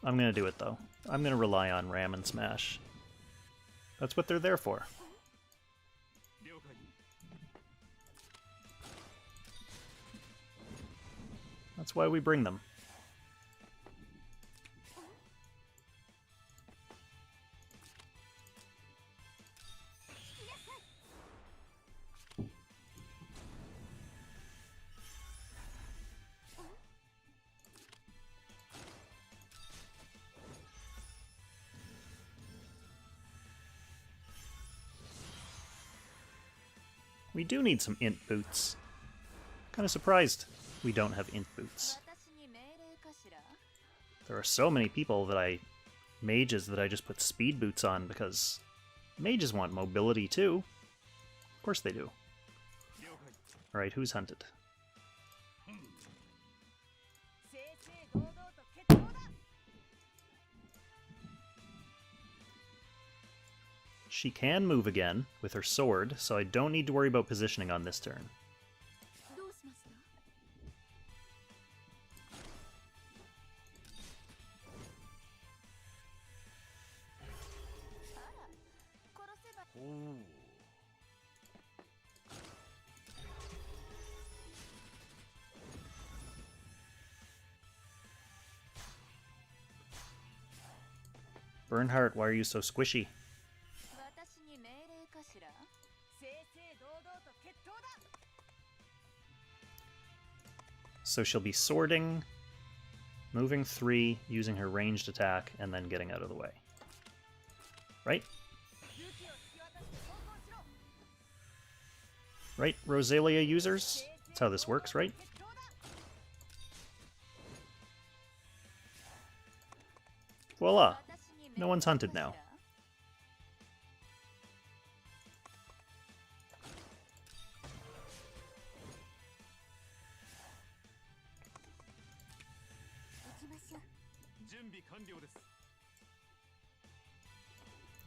I'm gonna do it though. I'm gonna rely on Ram and Smash. That's what they're there for. That's why we bring them. We do need some int boots. Kind of surprised we don't have int boots. There are so many people that mages that I just put speed boots on because mages want mobility too. Of course they do. Alright, who's hunted? She can move again with her sword, so I don't need to worry about positioning on this turn. Bernhardt, why are you so squishy? So she'll be swording, moving 3, using her ranged attack, and then getting out of the way. Right? Right, Rosalia users? That's how this works, right? Voila! No one's hunted now.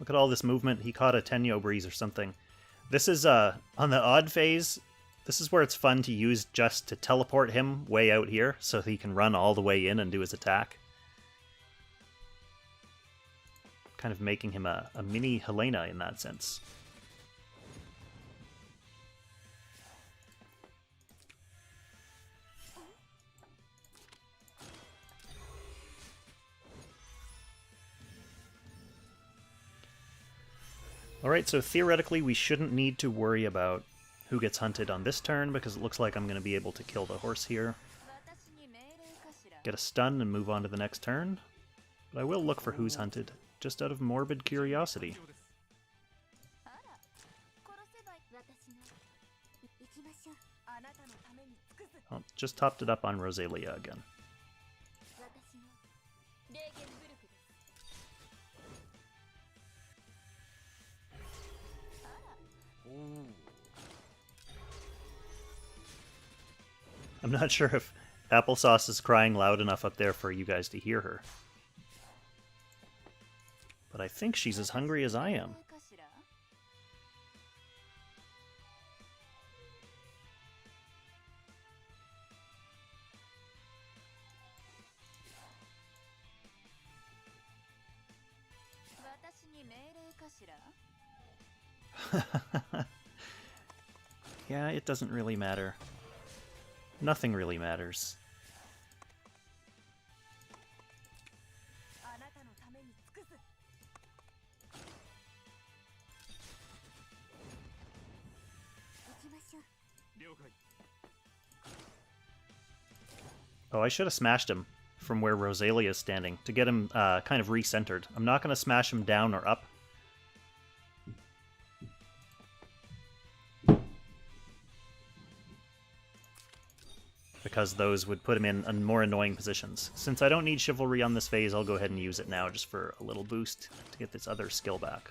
Look at all this movement. He caught a Tenyo Breeze or something. This is, on the odd phase, this is where it's fun to use just to teleport him way out here so he can run all the way in and do his attack. Kind of making him a mini Helena in that sense. Alright, so theoretically we shouldn't need to worry about who gets hunted on this turn because it looks like I'm going to be able to kill the horse here. Get a stun and move on to the next turn. But I will look for who's hunted, just out of morbid curiosity. Oh, just topped it up on Rosalia again. I'm not sure if Applesauce is crying loud enough up there for you guys to hear her. But I think she's as hungry as I am. Yeah, it doesn't really matter. Nothing really matters. Oh, I should have smashed him from where Rosalia is standing to get him kind of recentered. I'm not going to smash him down or up. Because those would put him in more annoying positions. Since I don't need Chivalry on this phase, I'll go ahead and use it now just for a little boost to get this other skill back.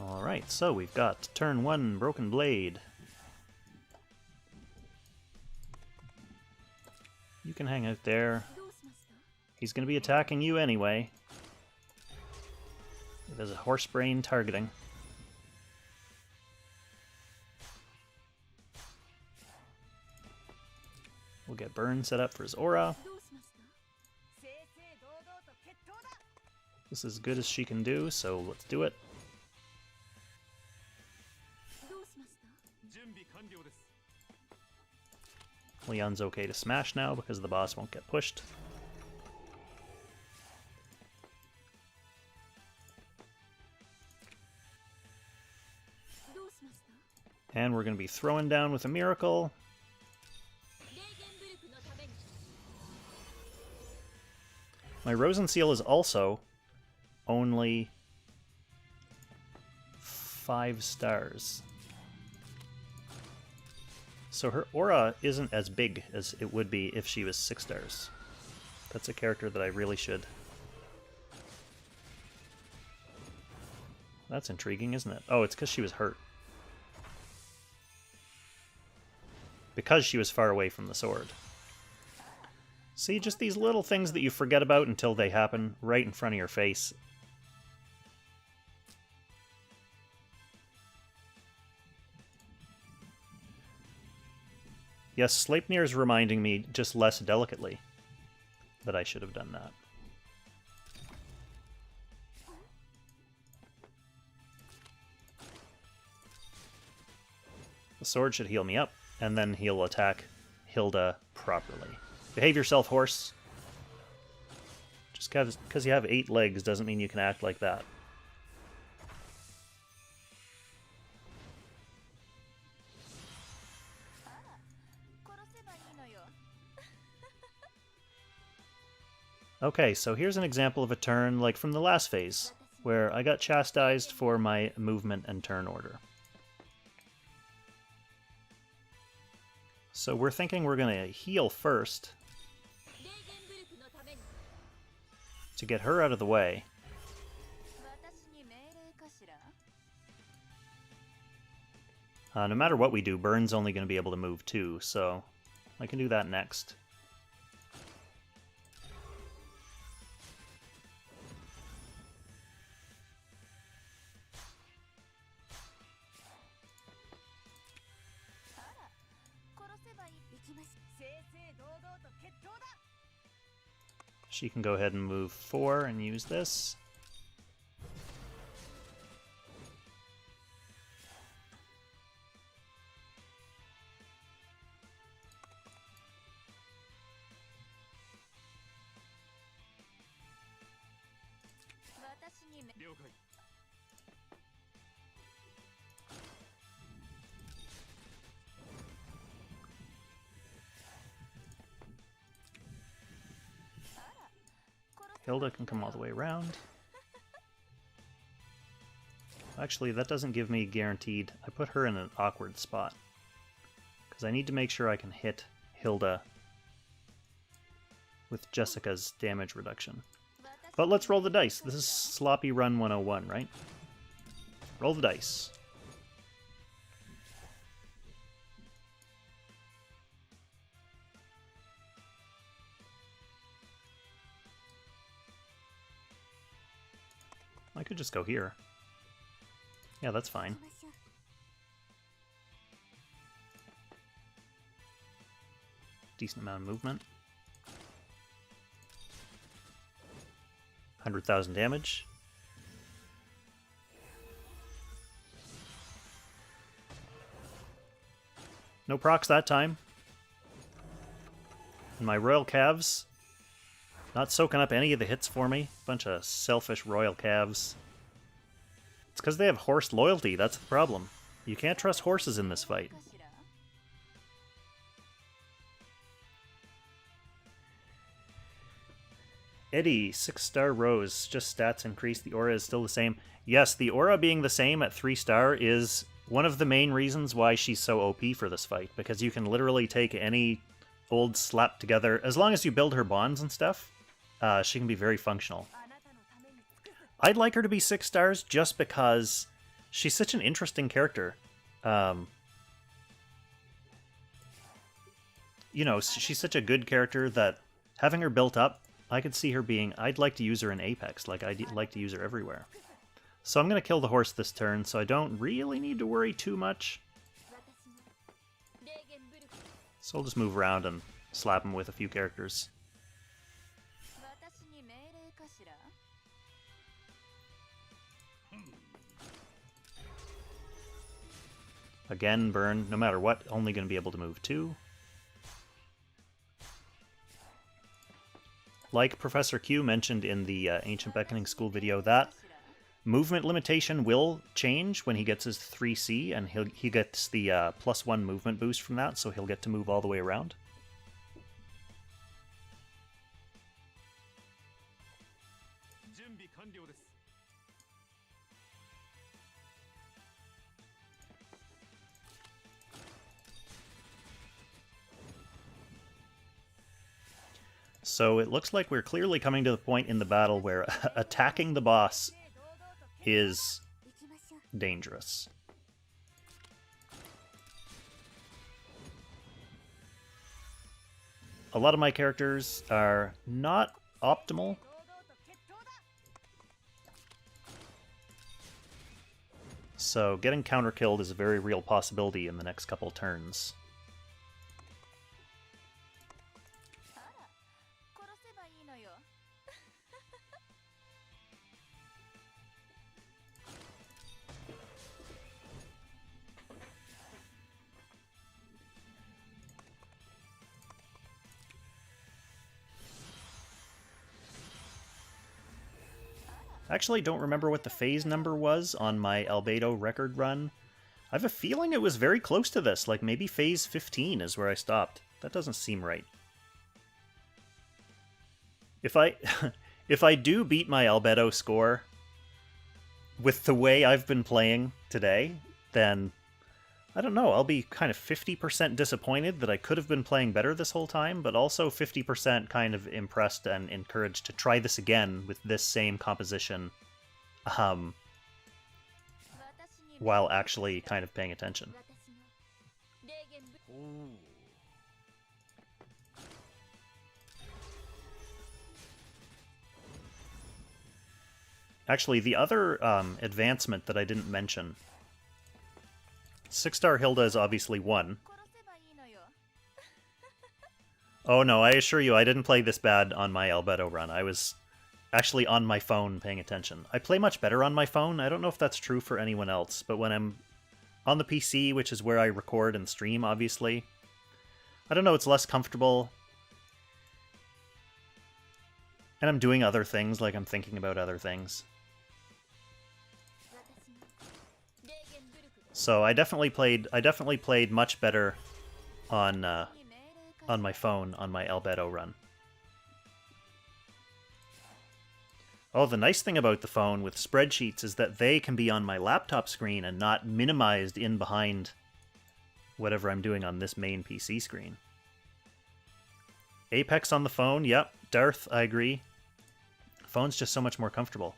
Alright, so we've got turn 1, Broken Blade. You can hang out there. He's going to be attacking you anyway. There's a horse brain targeting. We'll get Burn set up for his aura. This is as good as she can do, so let's do it. Leon's okay to smash now because the boss won't get pushed. And we're going to be throwing down with a miracle. My Rosenseal is also only 5 stars. So her aura isn't as big as it would be if she was 6 stars. That's a character that I really should. That's intriguing, isn't it? Oh, it's because she was hurt. Because she was far away from the sword. See, just these little things that you forget about until they happen right in front of your face. Yes, Sleipnir is reminding me just less delicately that I should have done that. The sword should heal me up, and then he'll attack Hilda properly. Behave yourself, horse. Just because you have 8 legs doesn't mean you can act like that. Okay, so here's an example of a turn like from the last phase, where I got chastised for my movement and turn order. So we're thinking we're going to heal first to get her out of the way. No matter what we do, Burn's only going to be able to move 2, so I can do that next. She can go ahead and move 4 and use this. Hilda can come all the way around. Actually, that doesn't give me guaranteed. I put her in an awkward spot. Because I need to make sure I can hit Hilda with Jessica's damage reduction. But let's roll the dice. This is Sloppy Run 101, right? Roll the dice. I could just go here. Yeah, that's fine. Decent amount of movement. 100,000 damage. No procs that time. And my Royal Calves not soaking up any of the hits for me. Bunch of selfish Royal Calves. It's because they have horse loyalty, that's the problem. You can't trust horses in this fight. Eddie, 6-star Rose. Just stats increase, the aura is still the same. Yes, the aura being the same at 3-star is one of the main reasons why she's so OP for this fight. Because you can literally take any old slap together. As long as you build her bonds and stuff, she can be very functional. I'd like her to be 6 stars just because she's such an interesting character. You know, she's such a good character that having her built up, I could see her being... I'd like to use her in Apex, like I'd like to use her everywhere. So I'm going to kill the horse this turn, so I don't really need to worry too much. So I'll just move around and slap him with a few characters. Again, burn, no matter what, only going to be able to move 2. Like Professor Q mentioned in the Ancient Beckoning School video, that movement limitation will change when he gets his 3C, and he gets the +1 movement boost from that, so he'll get to move all the way around. So it looks like we're clearly coming to the point in the battle where attacking the boss is dangerous. A lot of my characters are not optimal. So getting counter-killed is a very real possibility in the next couple turns. Actually, don't remember what the phase number was on my Albedo record run. I have a feeling it was very close to this, like maybe phase 15 is where I stopped. That doesn't seem right. If I do beat my Albedo score with the way I've been playing today, then I don't know, I'll be kind of 50% disappointed that I could have been playing better this whole time, but also 50% kind of impressed and encouraged to try this again with this same composition, while actually kind of paying attention. Actually, the other advancement that I didn't mention, 6-star Hilda is obviously 1. Oh no, I assure you I didn't play this bad on my Albedo run. I was actually on my phone paying attention. I play much better on my phone. I don't know if that's true for anyone else, but when I'm on the PC, which is where I record and stream, obviously, I don't know, it's less comfortable. And I'm doing other things, like I'm thinking about other things. So I definitely played much better on my phone on my Albedo run. Oh, the nice thing about the phone with spreadsheets is that they can be on my laptop screen and not minimized in behind whatever I'm doing on this main PC screen. Apex on the phone, yep. Darth, I agree. Phone's just so much more comfortable.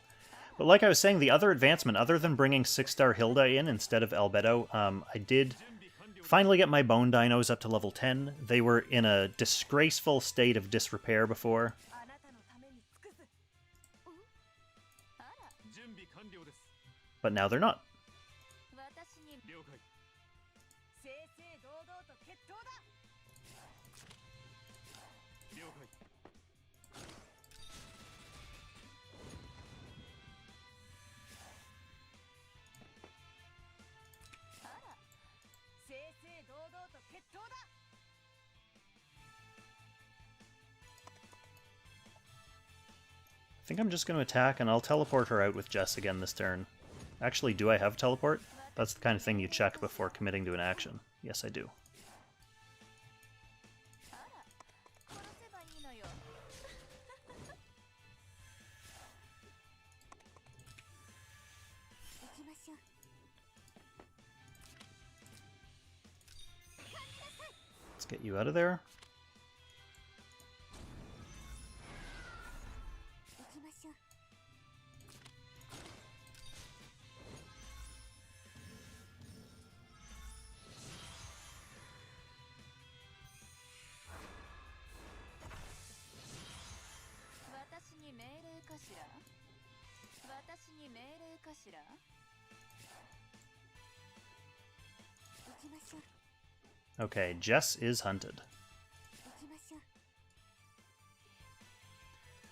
But like I was saying, the other advancement, other than bringing 6-star Hilda in instead of Albedo, I did finally get my bone dinos up to level 10. They were in a disgraceful state of disrepair before. But now they're not. I think I'm just going to attack, and I'll teleport her out with Jess again this turn. Actually, do I have teleport? That's the kind of thing you check before committing to an action. Yes, I do. Let's get you out of there. Okay, Jess is hunted.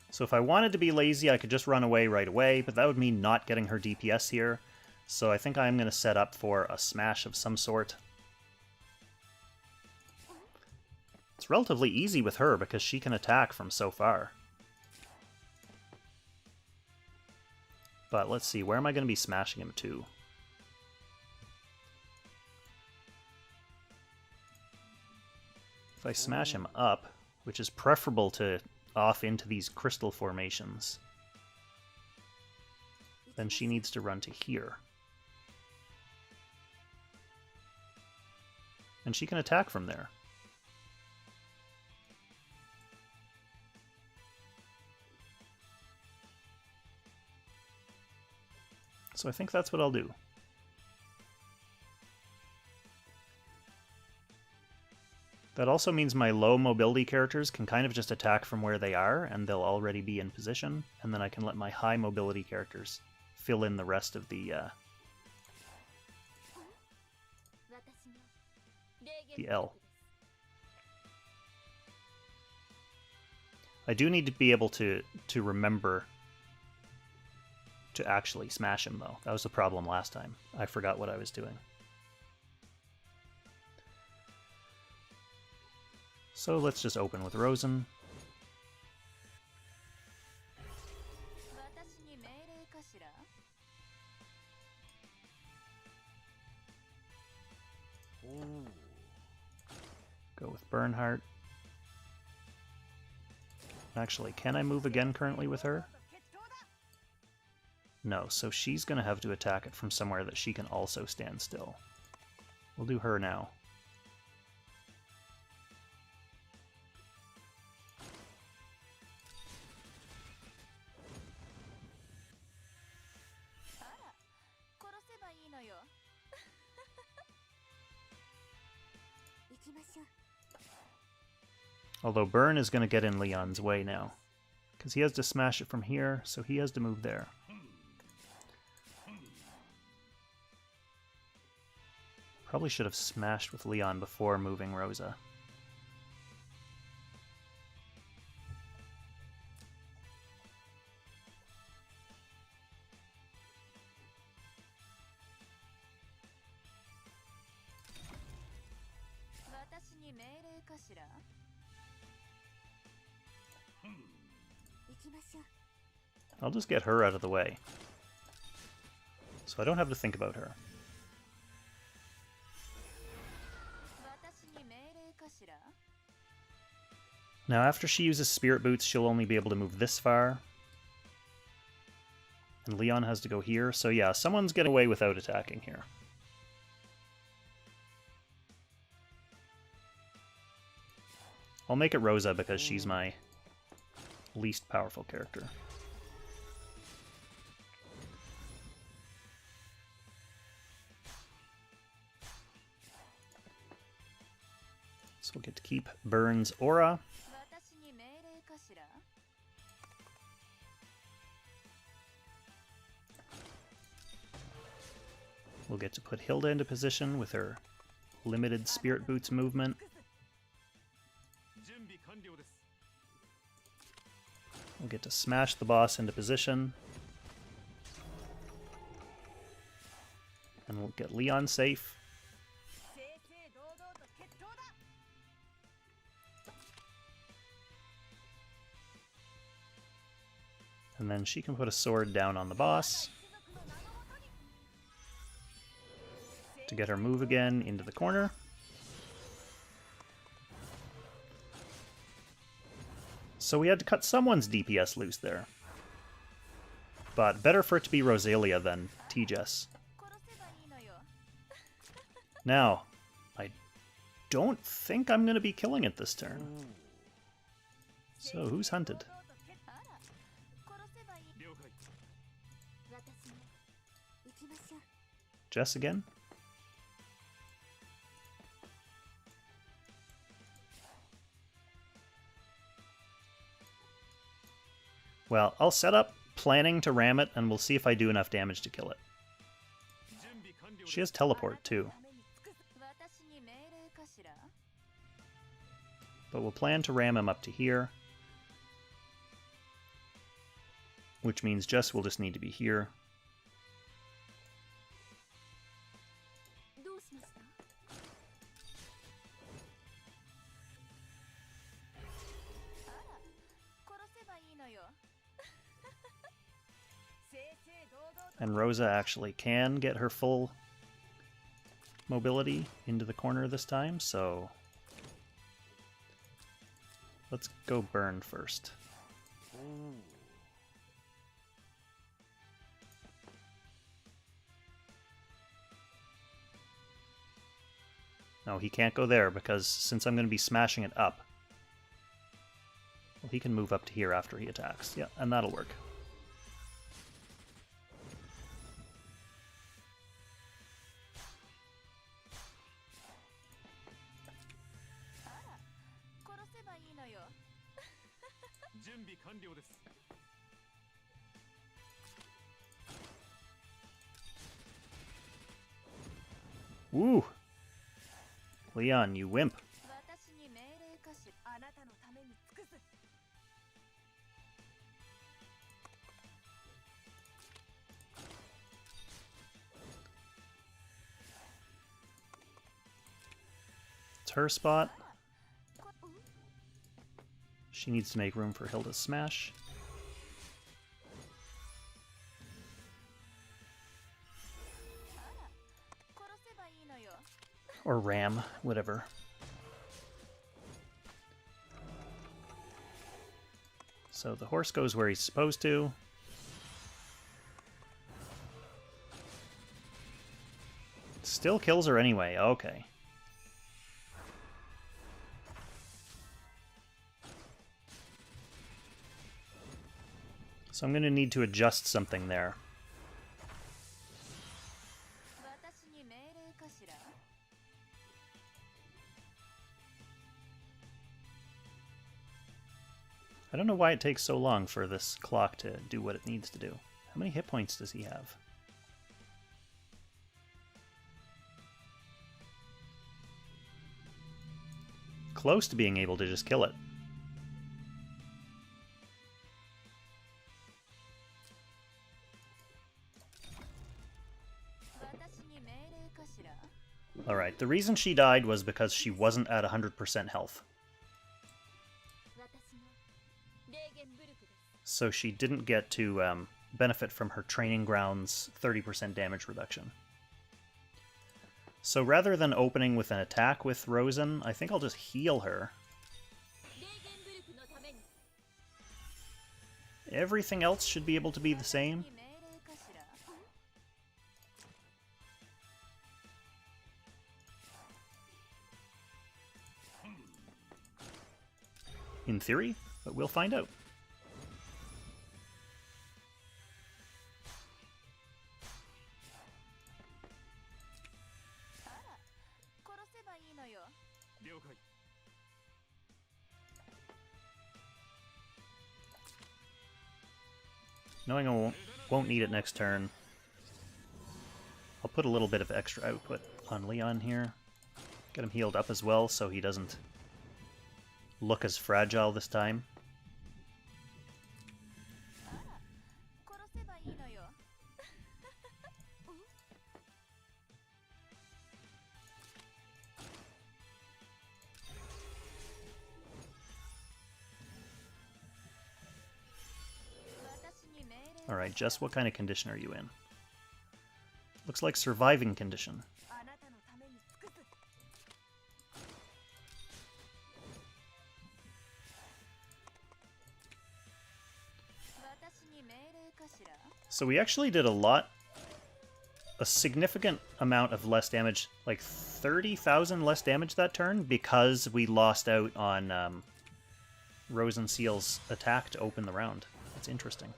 So if I wanted to be lazy, I could just run away right away, but that would mean not getting her DPS here. So I think I'm going to set up for a smash of some sort. It's relatively easy with her because she can attack from so far. But let's see, where am I going to be smashing him to? If I smash him up, which is preferable to off into these crystal formations, then she needs to run to here. And she can attack from there. So I think that's what I'll do. That also means my low mobility characters can kind of just attack from where they are, and they'll already be in position, and then I can let my high mobility characters fill in the rest of the L. I do need to be able to remember to actually smash him, though. That was the problem last time. I forgot what I was doing. So let's just open with Rosen. Go with Bernhardt. Actually, can I move again currently with her? No, so she's going to have to attack it from somewhere that she can also stand still. We'll do her now. Although Burn is going to get in Leon's way now, because he has to smash it from here, so he has to move there. Probably should have smashed with Leon before moving Rosa. I'll just get her out of the way, so I don't have to think about her. Now after she uses Spirit Boots, she'll only be able to move this far. And Leon has to go here. So yeah, someone's getting away without attacking here. I'll make it Rosa because she's my least powerful character. So we'll get to keep Burns' aura. We'll get to put Hilda into position with her limited Spirit Boots movement. We'll get to smash the boss into position. And we'll get Leon safe. And then she can put a sword down on the boss to get her move again into the corner. So we had to cut someone's DPS loose there. But better for it to be Rosalia than T-Jess. Now, I don't think I'm going to be killing it this turn. So who's hunted? Jess again? Well, I'll set up planning to ram it, and we'll see if I do enough damage to kill it. She has teleport, too. But we'll plan to ram him up to here. Which means Jess will just need to be here. And Rosa actually can get her full mobility into the corner this time, so let's go burn first. No, he can't go there because since I'm going to be smashing it up, well, he can move up to here after he attacks. Yeah, and that'll work. Woo! Leon, you wimp. It's her spot. She needs to make room for Hilda's smash. Or ram, whatever. So the horse goes where he's supposed to. Still kills her anyway, okay. So I'm going to need to adjust something there. I don't know why it takes so long for this clock to do what it needs to do. How many hit points does he have? Close to being able to just kill it. Alright, the reason she died was because she wasn't at 100% health. So she didn't get to benefit from her training grounds 30% damage reduction. So rather than opening with an attack with Rosen, I think I'll just heal her. Everything else should be able to be the same. theory, but we'll find out. Knowing I won't need it next turn, I'll put a little bit of extra output on Leon here. Get him healed up as well so he doesn't look as fragile this time. Alright, Jess, what kind of condition are you in? Looks like surviving condition. So we actually did a significant amount of less damage, like 30,000 less damage that turn, because we lost out on Rose and Seal's attack to open the round. That's interesting.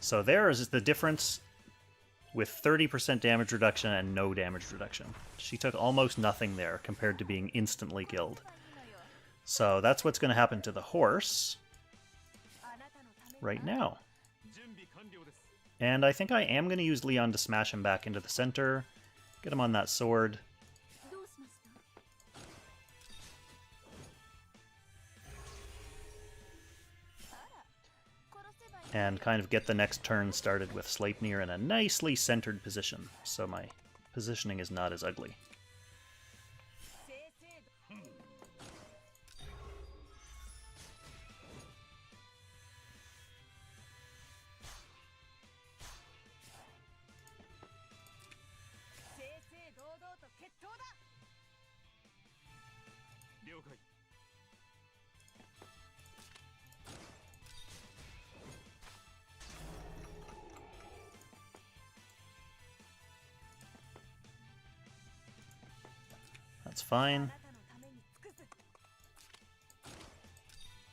So there is the difference with 30% damage reduction and no damage reduction. She took almost nothing there compared to being instantly killed. So that's what's going to happen to the horse right now. And I think I am going to use Leon to smash him back into the center, get him on that sword. And kind of get the next turn started with Sleipnir in a nicely centered position, so my positioning is not as ugly. That's fine.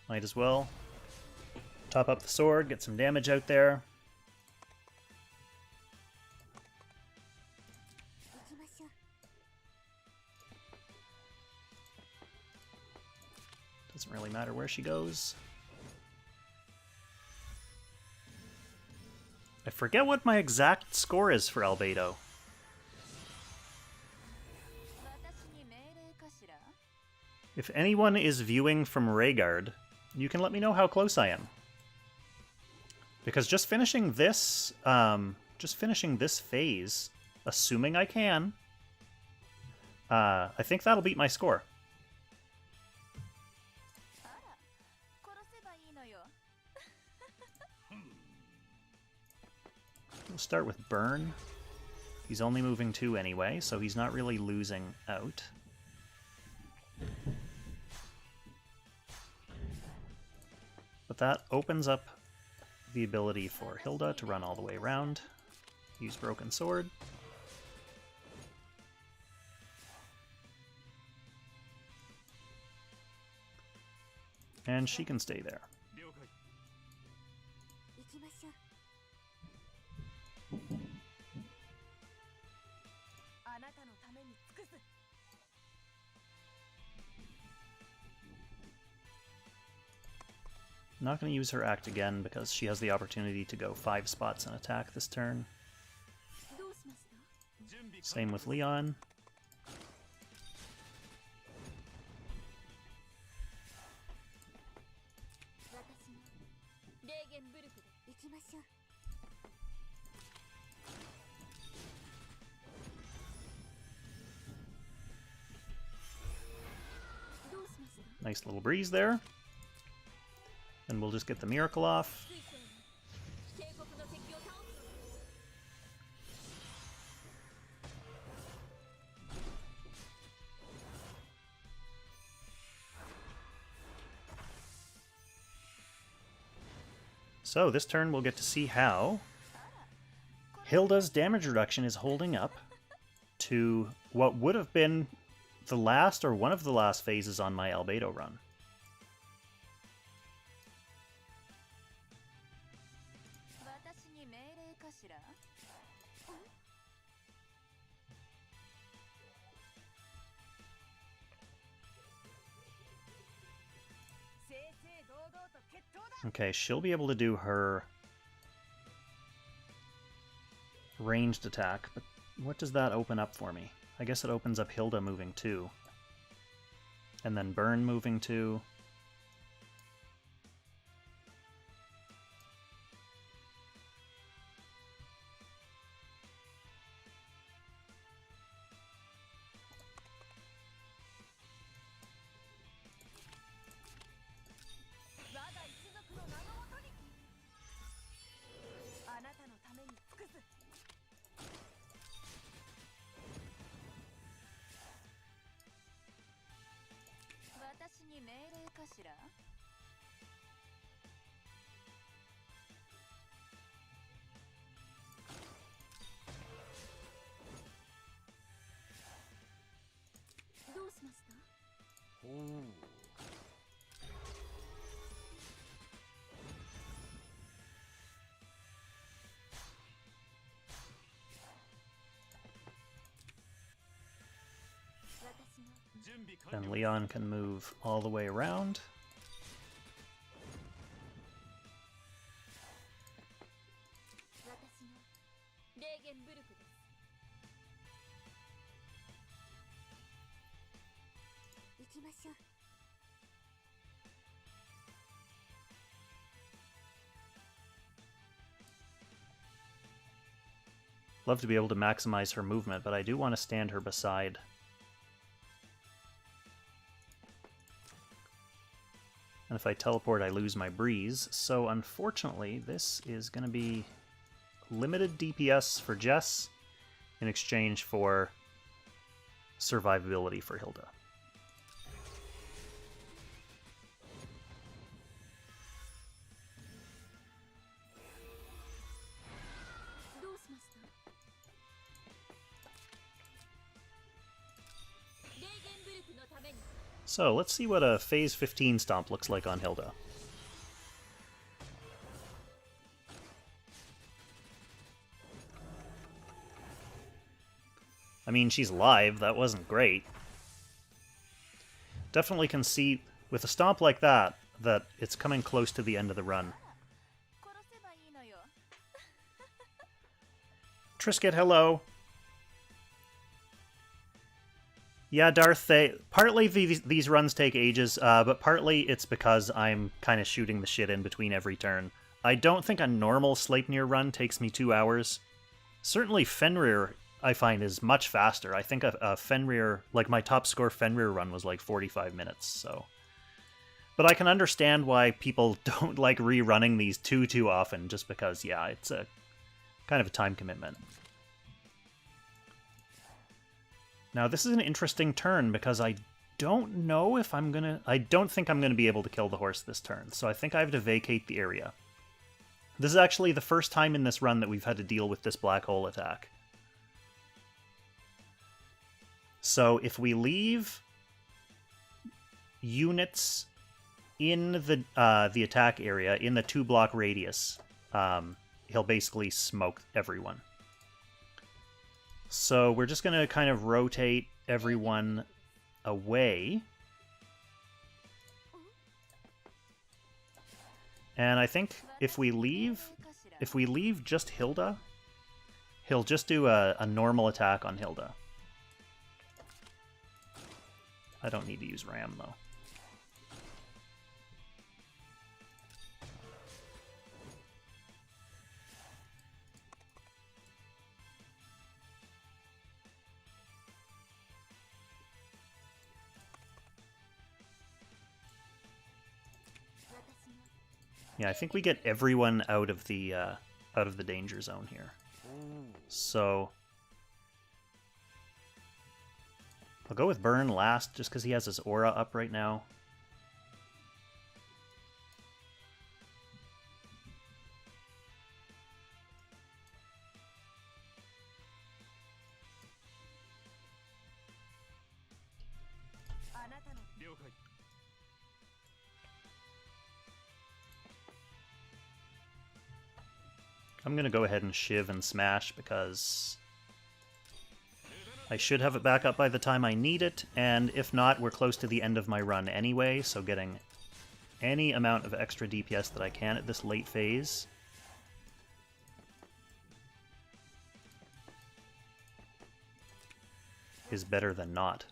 Might as well top up the sword, get some damage out there. Doesn't really matter where she goes. I forget what my exact score is for Albedo. If anyone is viewing from Rhaegar, you can let me know how close I am. Because just finishing this phase, assuming I can, I think that'll beat my score. We'll start with Burn. He's only moving 2 anyway, so he's not really losing out. But that opens up the ability for Hilda to run all the way around, use Broken Sword. And she can stay there. Not going to use her act again because she has the opportunity to go 5 spots and attack this turn. Same with Leon. Nice little breeze there. And we'll just get the miracle off. So this turn we'll get to see how Hilda's damage reduction is holding up to what would have been the last or one of the last phases on my Albedo run. Okay, she'll be able to do her ranged attack, but what does that open up for me? I guess it opens up Hilda moving too. And then Burn moving too. Then Leon can move all the way around. Love to be able to maximize her movement, but I do want to stand her beside. And if I teleport, I lose my breeze. So unfortunately, this is going to be limited DPS for Jess in exchange for survivability for Hilda. So let's see what a phase 15 stomp looks like on Hilda. I mean, she's live, that wasn't great. Definitely can see, with a stomp like that, that it's coming close to the end of the run. Trisket, hello! Yeah, Darth, partly these runs take ages, but partly it's because I'm kind of shooting the shit in between every turn. I don't think a normal Sleipnir run takes me 2 hours. Certainly Fenrir, I find, is much faster. I think a Fenrir, like my top score Fenrir run was like 45 minutes, so... But I can understand why people don't like rerunning these too often, just because, yeah, it's a kind of a time commitment. Now, this is an interesting turn because I don't know if I'm gonna... I don't think I'm gonna be able to kill the horse this turn, so I think I have to vacate the area. This is actually the first time in this run that we've had to deal with this black hole attack. So if we leave units in the attack area, in the 2-block radius, he'll basically smoke everyone. So we're just going to kind of rotate everyone away. And I think if we leave just Hilda, he'll just do a normal attack on Hilda. I don't need to use Ram, though. Yeah, I think we get everyone out of the danger zone here. So I'll go with Burn last, just because he has his aura up right now. I'm going to go ahead and shiv and smash because I should have it back up by the time I need it, and if not, we're close to the end of my run anyway, so getting any amount of extra DPS that I can at this late phase is better than not.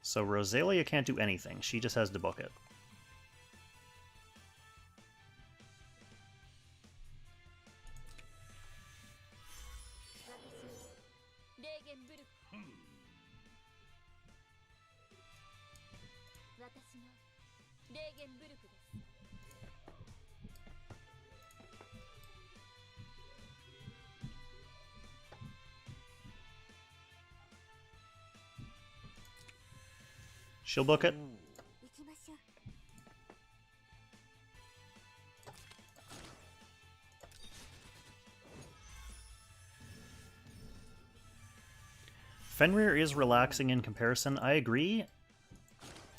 So Rosalia can't do anything, she just has to book it. She'll book it. Fenrir is relaxing in comparison. I agree. I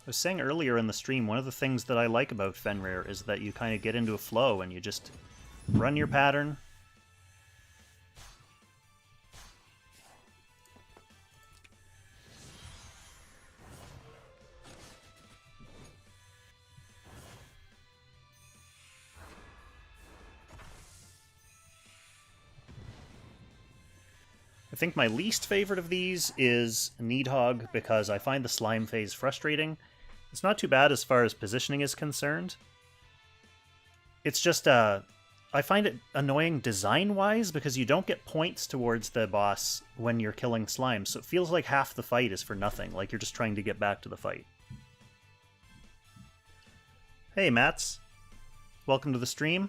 was saying earlier in the stream, one of the things that I like about Fenrir is that you kind of get into a flow and you just run your pattern. I think my least favorite of these is Needhog because I find the slime phase frustrating. It's not too bad as far as positioning is concerned. It's just, I find it annoying design-wise because you don't get points towards the boss when you're killing slime, so it feels like half the fight is for nothing, like you're just trying to get back to the fight. Hey, Mats. Welcome to the stream.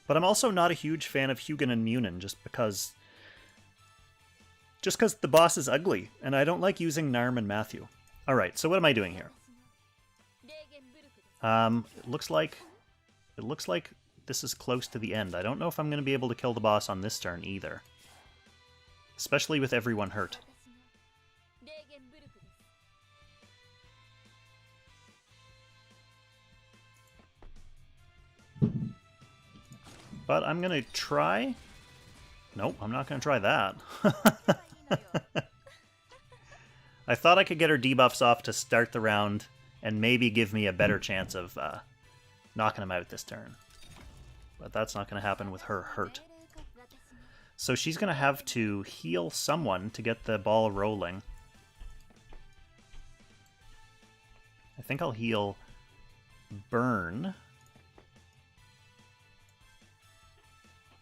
But I'm also not a huge fan of Hugin and Munin just because the boss is ugly, and I don't like using Narm and Matthew. Alright, so what am I doing here? It looks like this is close to the end. I don't know if I'm going to be able to kill the boss on this turn either. Especially with everyone hurt. But I'm going to try... Nope, I'm not going to try that. I thought I could get her debuffs off to start the round and maybe give me a better chance of knocking him out this turn. But that's not going to happen with her hurt. So she's going to have to heal someone to get the ball rolling. I think I'll heal Burn.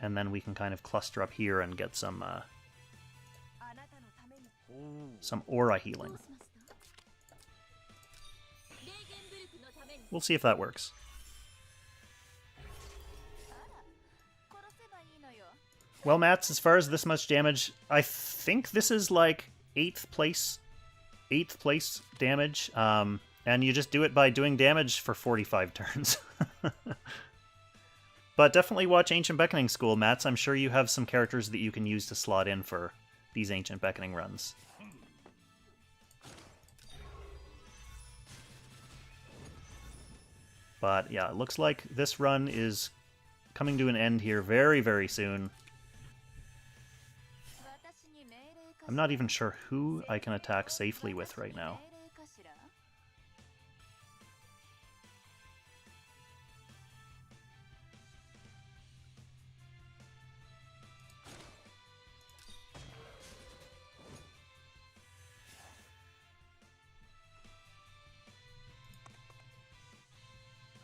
And then we can kind of cluster up here and get some aura healing. We'll see if that works. Well, Mats, as far as this much damage, I think this is like 8th place damage, and you just do it by doing damage for 45 turns. But definitely watch Ancient Beckoning School, Mats. I'm sure you have some characters that you can use to slot in for these Ancient Beckoning runs. But yeah, it looks like this run is coming to an end here very, very soon. I'm not even sure who I can attack safely with right now.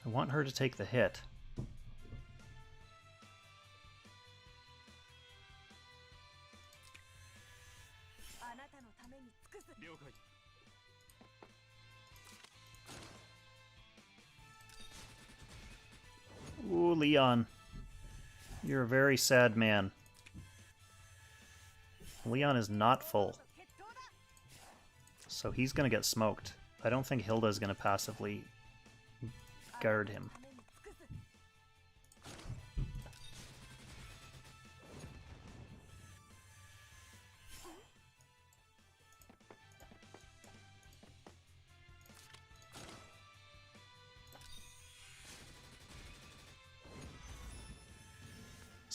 I want her to take the hit. Ooh, Leon. You're a very sad man. Leon is not full. So he's going to get smoked. I don't think Hilda is going to passively guard him.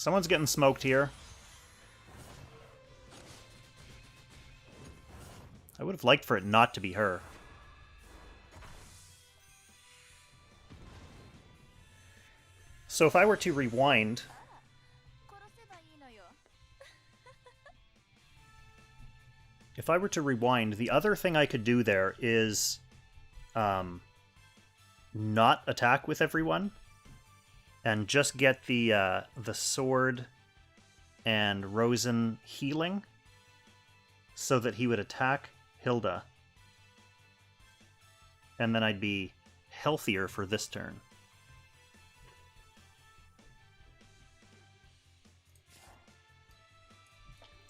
Someone's getting smoked here. I would have liked for it not to be her. So if I were to rewind... If I were to rewind, the other thing I could do there is not attack with everyone and just get the sword and Rosen healing so that he would attack Hilda. And then I'd be healthier for this turn.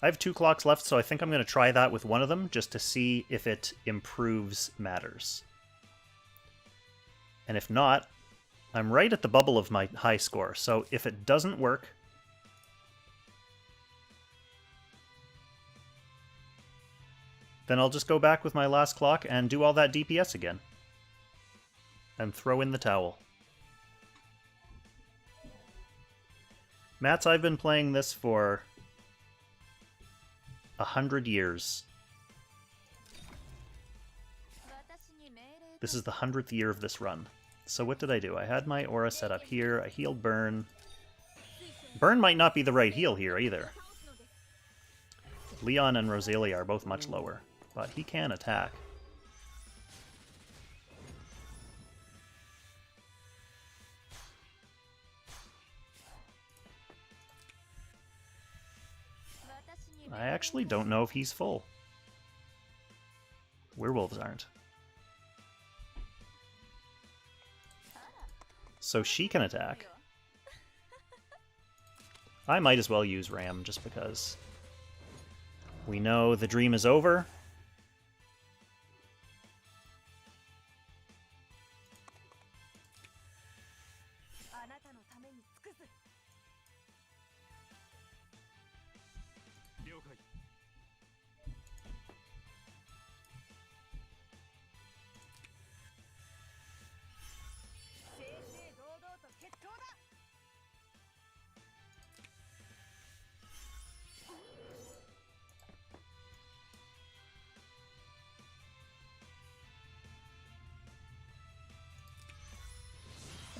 I have 2 clocks left, so I think I'm going to try that with one of them, just to see if it improves matters. And if not, I'm right at the bubble of my high score, so if it doesn't work, then I'll just go back with my last clock and do all that DPS again. And throw in the towel. Mats, I've been playing this for 100 years. This is the 100th year of this run. So what did I do? I had my aura set up here. I healed Burn. Burn might not be the right heal here either. Leon and Rosalia are both much lower, but he can attack. I actually don't know if he's full. Werewolves aren't. So she can attack. I might as well use Ram just because we know the dream is over.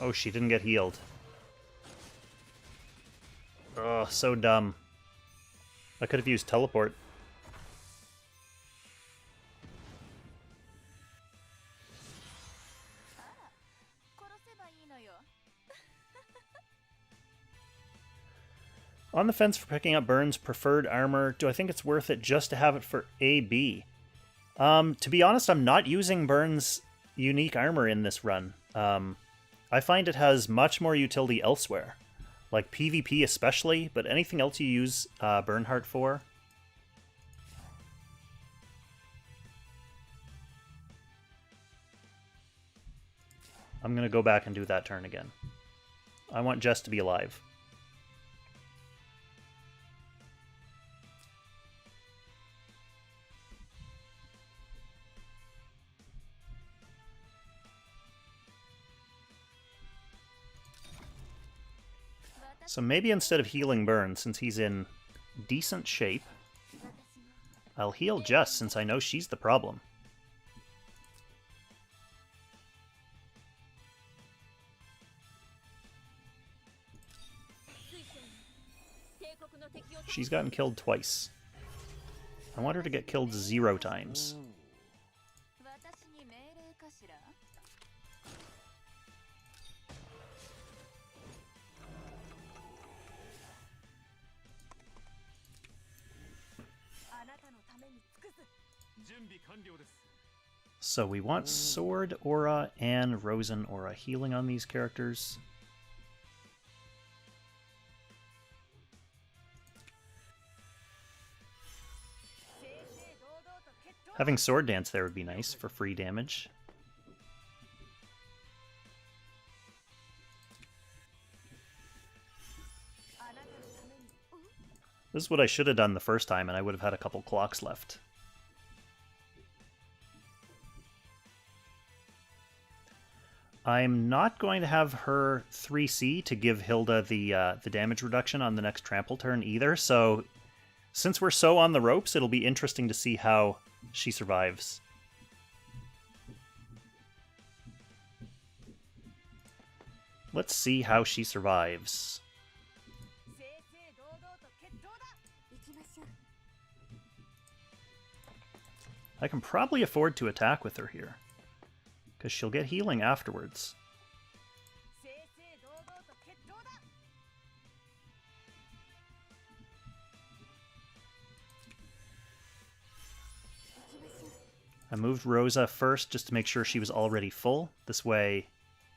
Oh, she didn't get healed. Oh, so dumb. I could have used teleport. On the fence for picking up Burn's preferred armor. Do I think it's worth it just to have it for AB? To be honest, I'm not using Burn's unique armor in this run. I find it has much more utility elsewhere, like PvP especially, but anything else you use Bernhardt for? I'm going to go back and do that turn again. I want Jess to be alive. So maybe instead of healing Burn, since he's in decent shape, I'll heal Jess since I know she's the problem. She's gotten killed twice. I want her to get killed 0 times. So we want Sword Aura and Rosen Aura healing on these characters. Having Sword Dance there would be nice for free damage. This is what I should have done the first time, and I would have had a couple clocks left. I'm not going to have her 3C to give Hilda the damage reduction on the next trample turn either, so since we're so on the ropes, it'll be interesting to see how she survives. Let's see how she survives. I can probably afford to attack with her here, because she'll get healing afterwards. I moved Rosa first just to make sure she was already full. This way,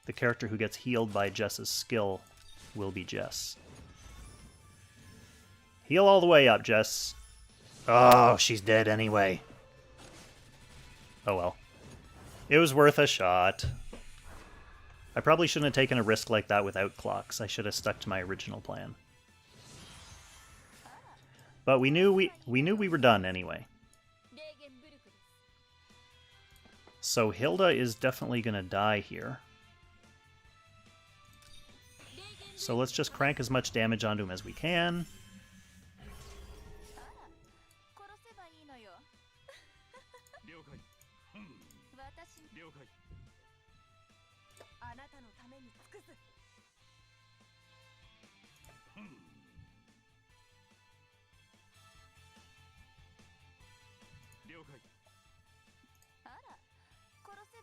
the character who gets healed by Jess's skill will be Jess. Heal all the way up, Jess. Oh, she's dead anyway. Oh well. It was worth a shot. I probably shouldn't have taken a risk like that without clocks. I should have stuck to my original plan. But we knew we were done anyway. So Hilda is definitely going to die here. So let's just crank as much damage onto him as we can.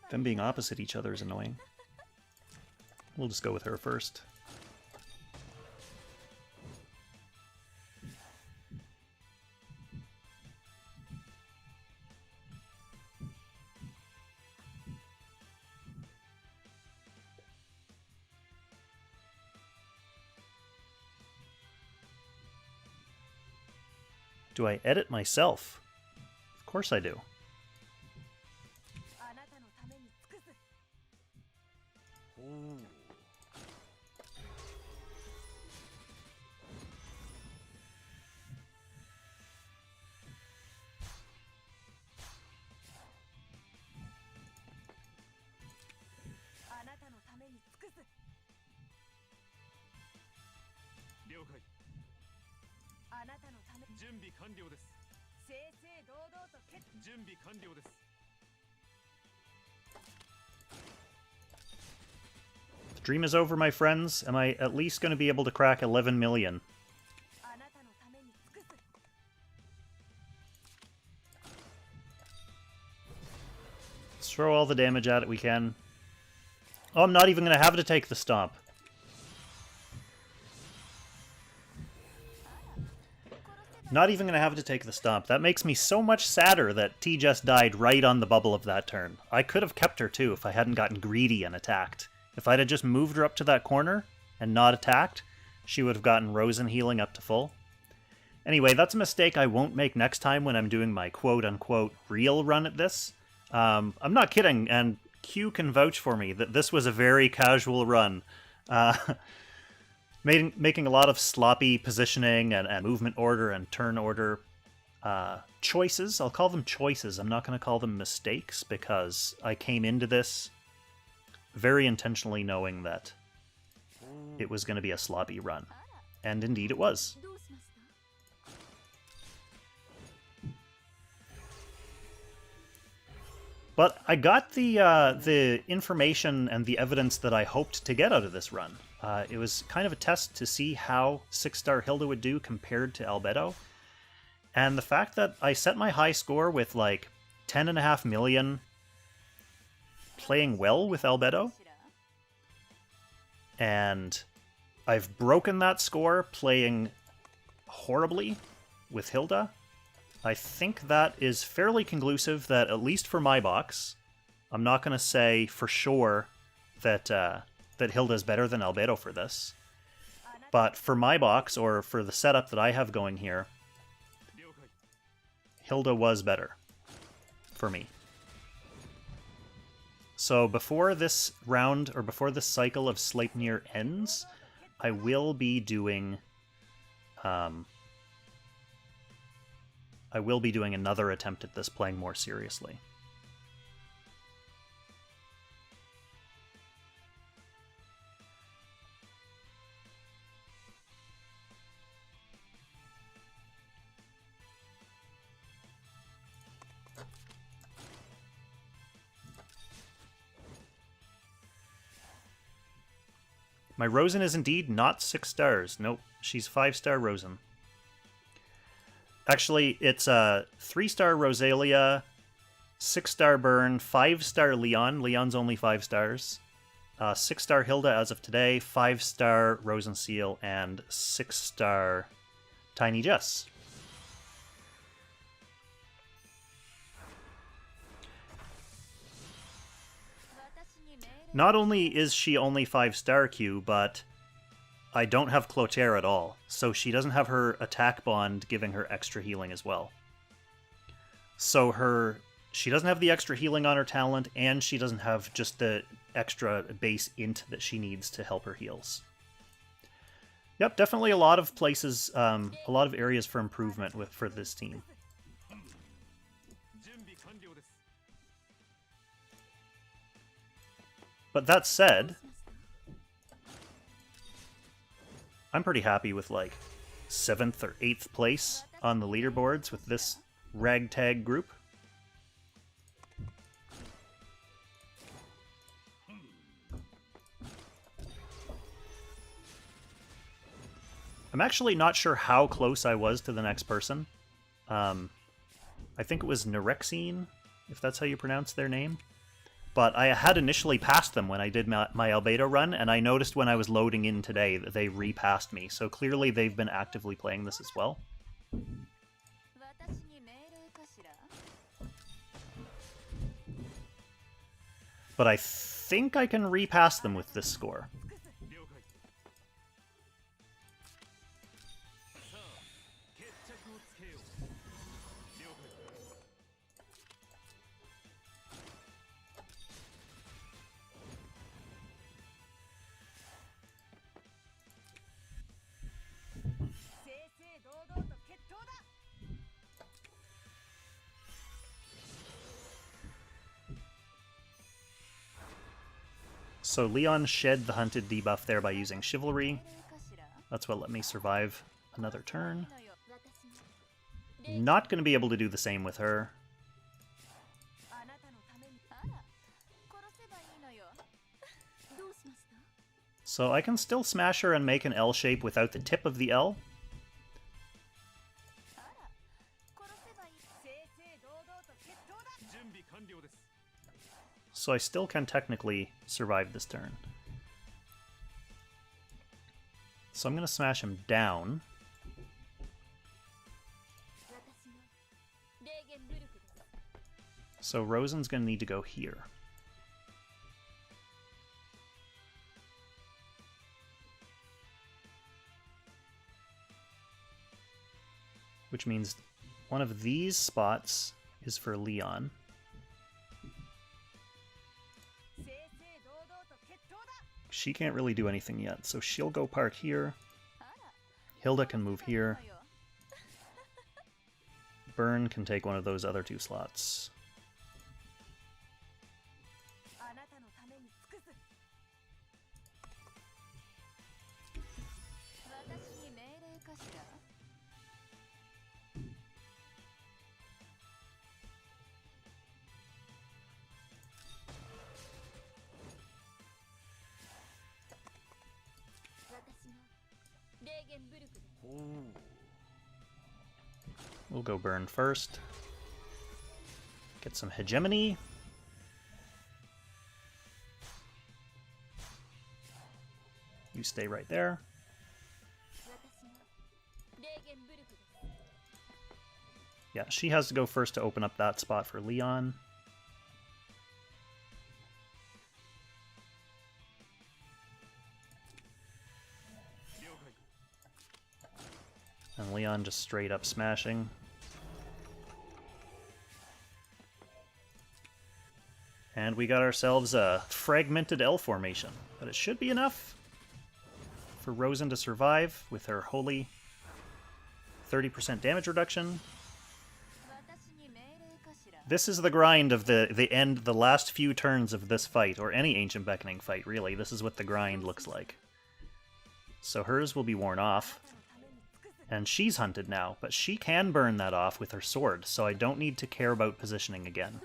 Them being opposite each other is annoying. We'll just go with her first. Do I edit myself? Of course I do. The dream is over, my friends. Am I at least going to be able to crack 11 million? Let's throw all the damage at it we can. Oh, I'm not even going to have to take the stomp. Not even going to have to take the stomp. That makes me so much sadder that T just died right on the bubble of that turn. I could have kept her too if I hadn't gotten greedy and attacked. If I'd have just moved her up to that corner and not attacked, she would have gotten Rosen healing up to full. Anyway, that's a mistake I won't make next time when I'm doing my quote-unquote real run at this. I'm not kidding, and Q can vouch for me that this was a very casual run. Making a lot of sloppy positioning and movement order and turn order choices. I'll call them choices. I'm not going to call them mistakes because I came into this very intentionally knowing that it was going to be a sloppy run. And indeed it was. But I got the information and the evidence that I hoped to get out of this run. It was kind of a test to see how 6-star Hilda would do compared to Albedo. And the fact that I set my high score with like 10.5 million playing well with Albedo, and I've broken that score playing horribly with Hilda, I think that is fairly conclusive that, at least for my box, I'm not going to say for sure that that Hilda is better than Albedo for this. But for my box, or for the setup that I have going here, Hilda was better for me. So before this round, or before this cycle of Sleipnir ends, I will be doing another attempt at this, playing more seriously. My Rosen is indeed not 6 stars. Nope, she's 5-star Rosen. Actually, it's a 3-star Rosalia, 6-star Burn, 5-star Leon. Leon's only 5 stars. 6-star Hilda as of today, 5-star Rosen Seal, and 6-star Tiny Jess. Not only is she only 5-star Q, but I don't have Clotaire at all, so she doesn't have her attack bond giving her extra healing as well. So she doesn't have the extra healing on her talent, and she doesn't have just the extra base int that she needs to help her heals. Yep, definitely a lot of places, a lot of areas for improvement for this team. But that said, I'm pretty happy with like 7th or 8th place on the leaderboards with this ragtag group. I'm actually not sure how close I was to the next person. I think it was Nerexine, if that's how you pronounce their name. But I had initially passed them when I did my Albedo run, and I noticed when I was loading in today that they repassed me. So clearly they've been actively playing this as well. But I think I can repass them with this score. So Leon shed the hunted debuff there by using Chivalry. That's what let me survive another turn. Not going to be able to do the same with her. So I can still smash her and make an L shape without the tip of the L. So I still can technically survive this turn. So I'm going to smash him down. So Rosen's going to need to go here. Which means one of these spots is for Leon. She can't really do anything yet, so she'll go park here. Hilda can move here. Burn can take one of those other 2 slots. We'll go burn first. Get some hegemony. You stay right there. Yeah, she has to go first to open up that spot for Leon. And Leon just straight up smashing. And we got ourselves a fragmented L formation, but it should be enough for Rosen to survive with her holy 30% damage reduction. This is the grind of the last few turns of this fight, or any Ancient Beckoning fight, really. This is what the grind looks like. So hers will be worn off. And she's hunted now, but she can burn that off with her sword, so I don't need to care about positioning again.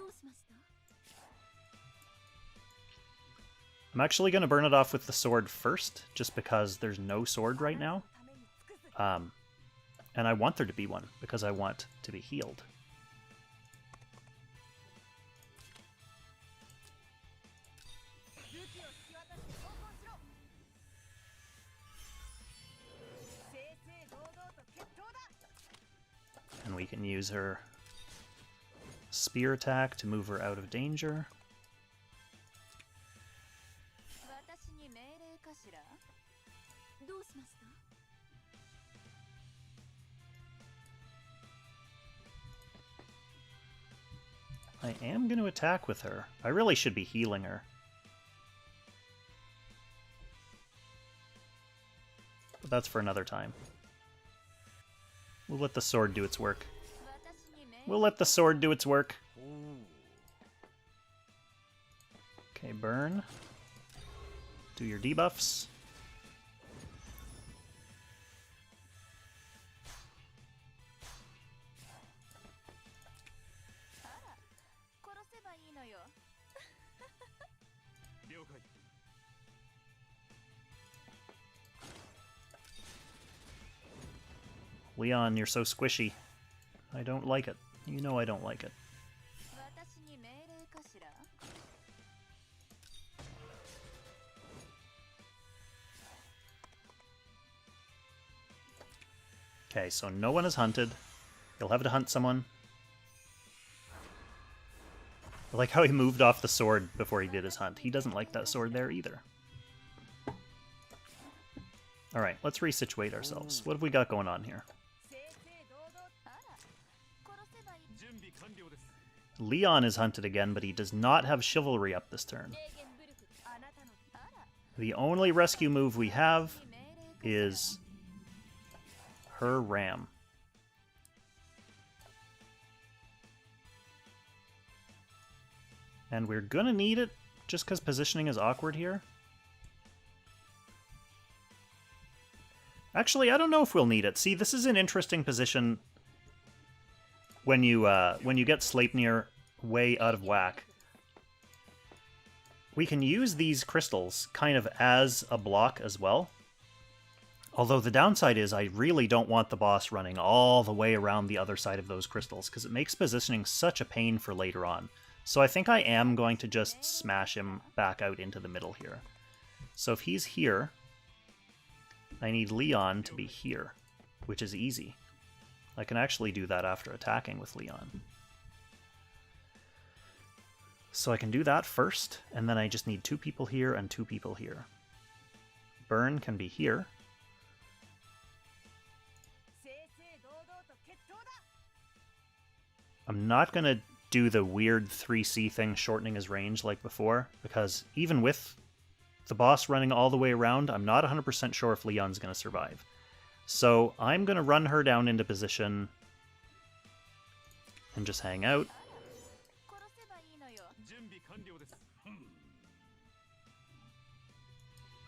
I'm actually going to burn it off with the sword first, just because there's no sword right now. And I want there to be one, because I want to be healed. And we can use her spear attack to move her out of danger. I am going to attack with her. I really should be healing her. But that's for another time. We'll let the sword do its work. We'll let the sword do its work. Okay, burn. Do your debuffs. Leon, you're so squishy. I don't like it. You know I don't like it. Okay, so no one is hunted. You'll have to hunt someone. I like how he moved off the sword before he did his hunt. He doesn't like that sword there either. Alright, let's resituate ourselves. What have we got going on here? Leon is hunted again, but he does not have chivalry up this turn. The only rescue move we have is her ram. And we're gonna need it just because positioning is awkward here. Actually, I don't know if we'll need it. See, this is an interesting position when you get Sleipnir way out of whack. We can use these crystals kind of as a block as well. Although the downside is I really don't want the boss running all the way around the other side of those crystals, because it makes positioning such a pain for later on. So I think I am going to just smash him back out into the middle here. So if he's here, I need Leon to be here, which is easy. I can actually do that after attacking with Leon. So I can do that first, and then I just need 2 people here and 2 people here. Burn can be here. I'm not going to do the weird 3C thing shortening his range like before, because even with the boss running all the way around, I'm not 100% sure if Leon's going to survive. So I'm going to run her down into position and just hang out.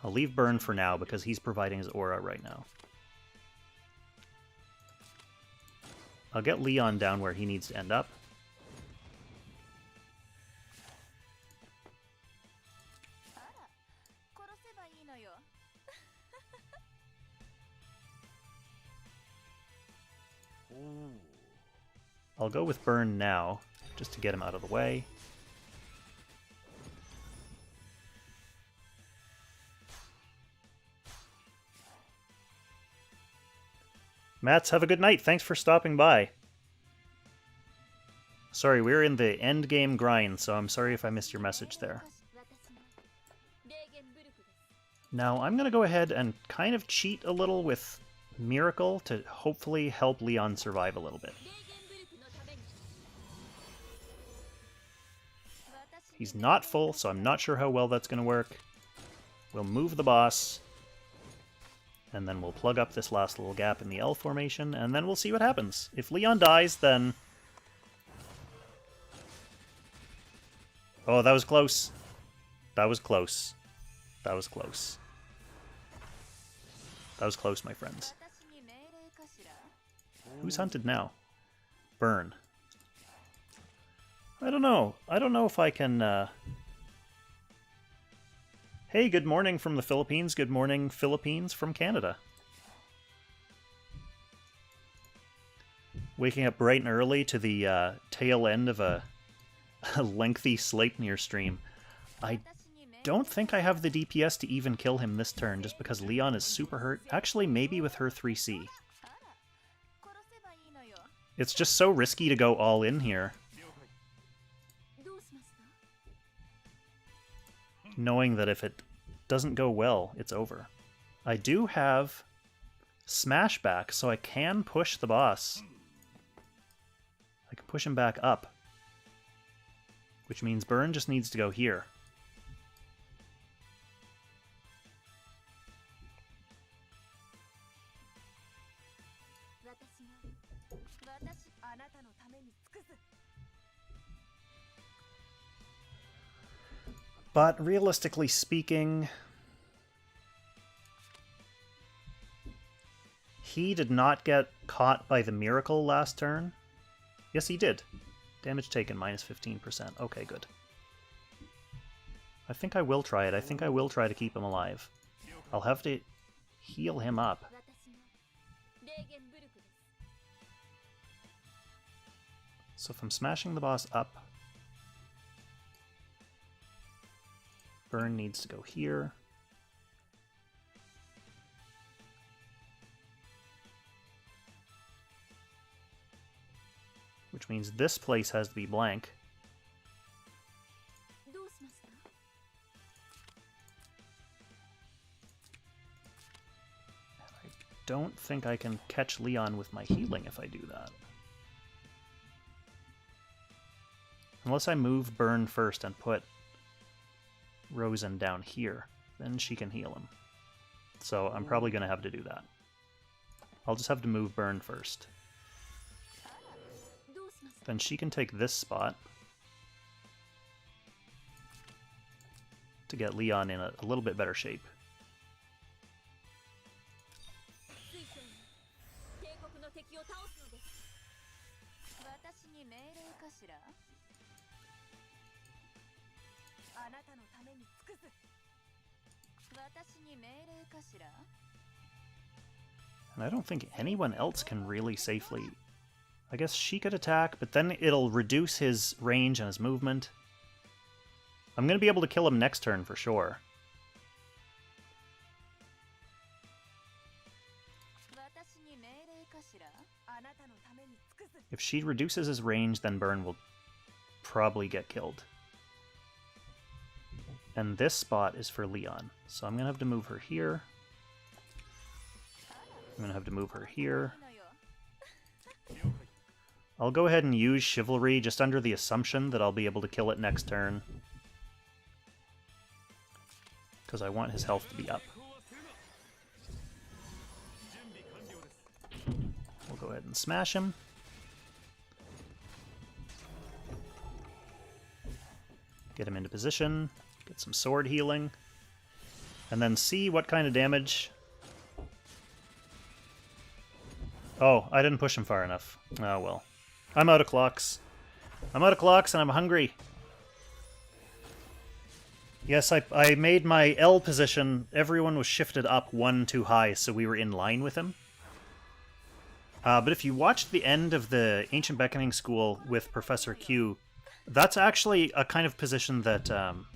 I'll leave Burn for now because he's providing his aura right now. I'll get Leon down where he needs to end up. I'll go with Burn now, just to get him out of the way. Mats, have a good night. Thanks for stopping by. Sorry, we're in the end game grind, so I'm sorry if I missed your message there. Now, I'm going to go ahead and kind of cheat a little with Miracle to hopefully help Leon survive a little bit. He's not full, so I'm not sure how well that's going to work. We'll move the boss, and then we'll plug up this last little gap in the L formation, and then we'll see what happens. If Leon dies, then... Oh, that was close. That was close. That was close. That was close, my friends. Who's hunted now? Burn. I don't know. I don't know if I can... Hey, good morning from the Philippines. Good morning, Philippines from Canada. Waking up bright and early to the tail end of a lengthy Sleipnir stream. I don't think I have the DPS to even kill him this turn, just because Leon is super hurt. Actually, maybe with her 3C. It's just so risky to go all in here, knowing that if it doesn't go well, it's over. I do have Smash back, so I can push the boss. I can push him back up, which means Burn just needs to go here. But realistically speaking, he did not get caught by the miracle last turn. Yes, he did. Damage taken, minus 15%. Okay, good. I think I will try it. I think I will try to keep him alive. I'll have to heal him up. So if I'm smashing the boss up, Burn needs to go here. Which means this place has to be blank. I don't think I can catch Leon with my healing if I do that. Unless I move Burn first and put Rosen down here, then she can heal him. So I'm probably going to have to do that. I'll just have to move Burn first. Then she can take this spot to get Leon in a little bit better shape. And I don't think anyone else can really safely... I guess she could attack, but then it'll reduce his range and his movement. I'm going to be able to kill him next turn for sure. If she reduces his range, then Burn will probably get killed. And this spot is for Leon. So I'm going to have to move her here. I'm going to have to move her here. I'll go ahead and use Chivalry just under the assumption that I'll be able to kill it next turn, because I want his health to be up. We'll go ahead and smash him. Get him into position, get some sword healing, and then see what kind of damage... Oh, I didn't push him far enough. Oh well. I'm out of clocks. I'm out of clocks and I'm hungry. Yes, I made my L position. Everyone was shifted up one too high, so we were in line with him. But if you watched the end of the Ancient Beckoning School with Professor Q, that's actually a kind of position that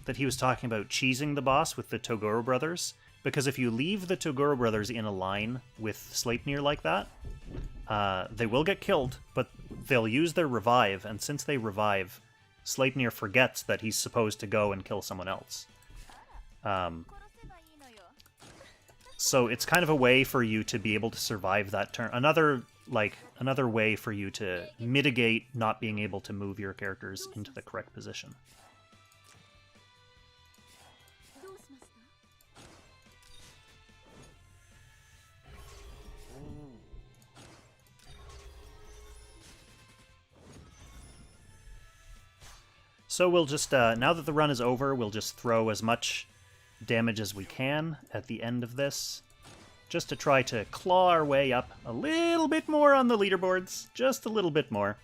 that he was talking about cheesing the boss with the Toguro brothers. Because if you leave the Toguro brothers in a line with Sleipnir like that, they will get killed, but they'll use their revive, and since they revive, Sleipnir forgets that he's supposed to go and kill someone else. So it's kind of a way for you to be able to survive that turn. Another way for you to mitigate not being able to move your characters into the correct position. So we'll just, now that the run is over, we'll just throw as much damage as we can at the end of this, just to try to claw our way up a little bit more on the leaderboards, just a little bit more.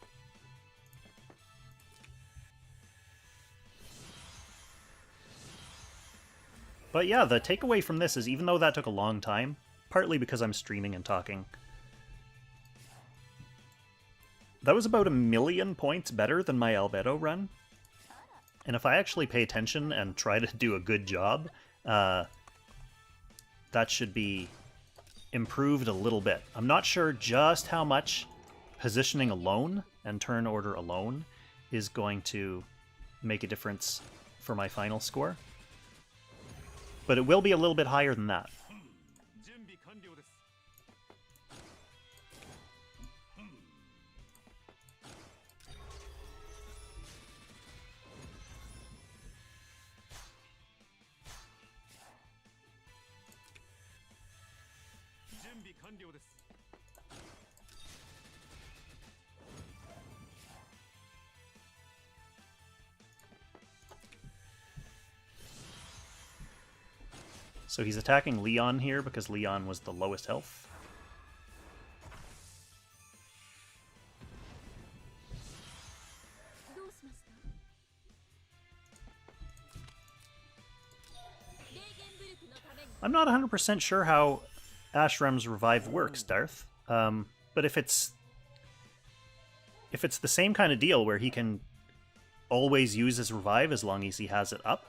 But yeah, the takeaway from this is even though that took a long time, partly because I'm streaming and talking, that was about 1,000,000 points better than my Albedo run. And if I actually pay attention and try to do a good job, that should be improved a little bit. I'm not sure just how much positioning alone and turn order alone is going to make a difference for my final score. But it will be a little bit higher than that. So he's attacking Leon here because Leon was the lowest health. I'm not 100% sure how Ashram's Revive works, Darth. But if it's the same kind of deal where he can always use his Revive as long as he has it up,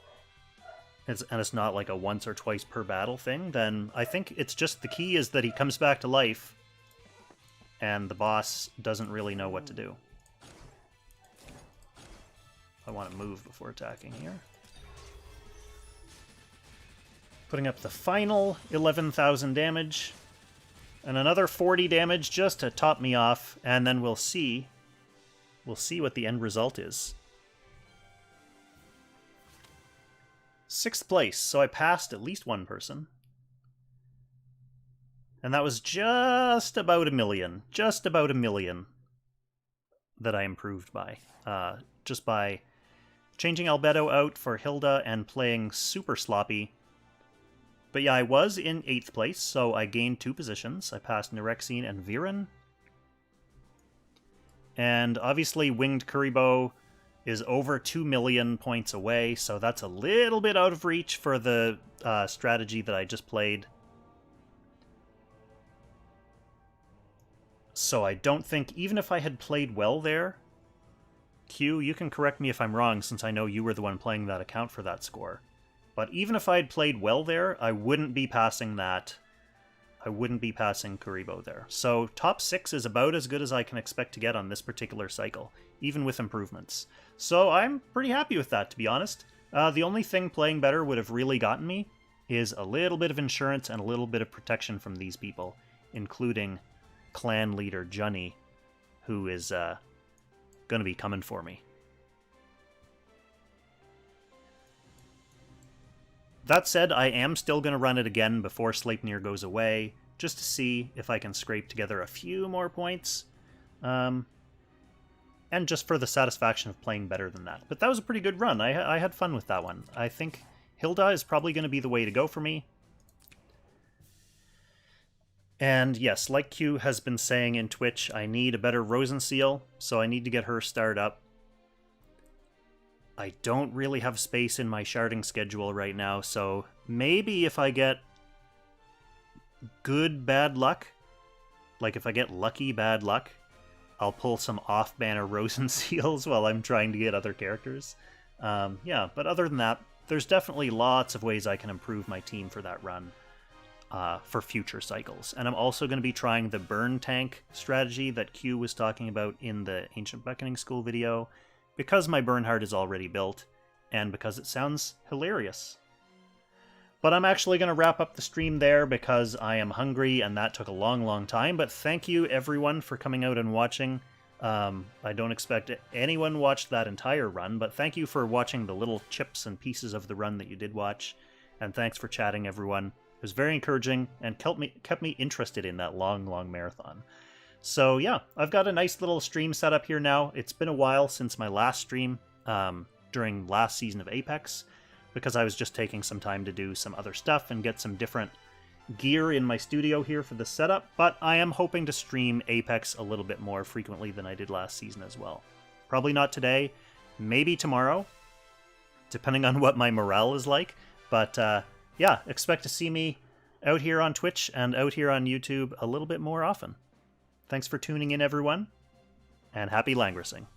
and it's not like a once or twice per battle thing, then I think it's just the key is that he comes back to life and the boss doesn't really know what to do. I want to move before attacking here. Putting up the final 11,000 damage and another 40 damage just to top me off, and then we'll see what the end result is. 6th place, so I passed at least one person. And that was just about 1,000,000. Just about 1,000,000 that I improved by. Just by changing Albedo out for Hilda and playing super sloppy. But yeah, I was in 8th place, so I gained 2 positions. I passed Nirexine and Viren. And obviously Winged Kuriboh is over 2,000,000 points away, so that's a little bit out of reach for the strategy that I just played. So I don't think, even if I had played well there, Q, you can correct me if I'm wrong since I know you were the one playing that account for that score. But even if I had played well there, I wouldn't be passing that. I wouldn't be passing Kuriboh there. So top 6 is about as good as I can expect to get on this particular cycle, even with improvements. So I'm pretty happy with that, to be honest. The only thing playing better would have really gotten me is a little bit of insurance and a little bit of protection from these people, including clan leader Junny, who is going to be coming for me. That said, I am still going to run it again before Sleipnir goes away, just to see if I can scrape together a few more points. And just for the satisfaction of playing better than that. But that was a pretty good run. I had fun with that one. I think Hilda is probably going to be the way to go for me. And yes, like Q has been saying in Twitch, I need a better Rosenseal, so I need to get her starred up. I don't really have space in my sharding schedule right now, so maybe if I get good bad luck, like if I get lucky bad luck, I'll pull some off-banner Rosenseals while I'm trying to get other characters. Yeah, but other than that, there's definitely lots of ways I can improve my team for that run for future cycles. And I'm also going to be trying the burn tank strategy that Q was talking about in the Ancient Beckoning School video, because my Bernhard is already built, and because it sounds hilarious. But I'm actually going to wrap up the stream there because I am hungry, and that took a long, long time. But thank you, everyone, for coming out and watching. I don't expect anyone watched that entire run, but thank you for watching the little chips and pieces of the run that you did watch. And thanks for chatting, everyone. It was very encouraging and kept me interested in that long, long marathon. So yeah, I've got a nice little stream set up here now. It's been a while since my last stream during last season of Apex, because I was just taking some time to do some other stuff and get some different gear in my studio here for the setup, but I am hoping to stream Apex a little bit more frequently than I did last season as well. Probably not today, maybe tomorrow, depending on what my morale is like, but yeah, expect to see me out here on Twitch and out here on YouTube a little bit more often. Thanks for tuning in, everyone, and happy languorsing.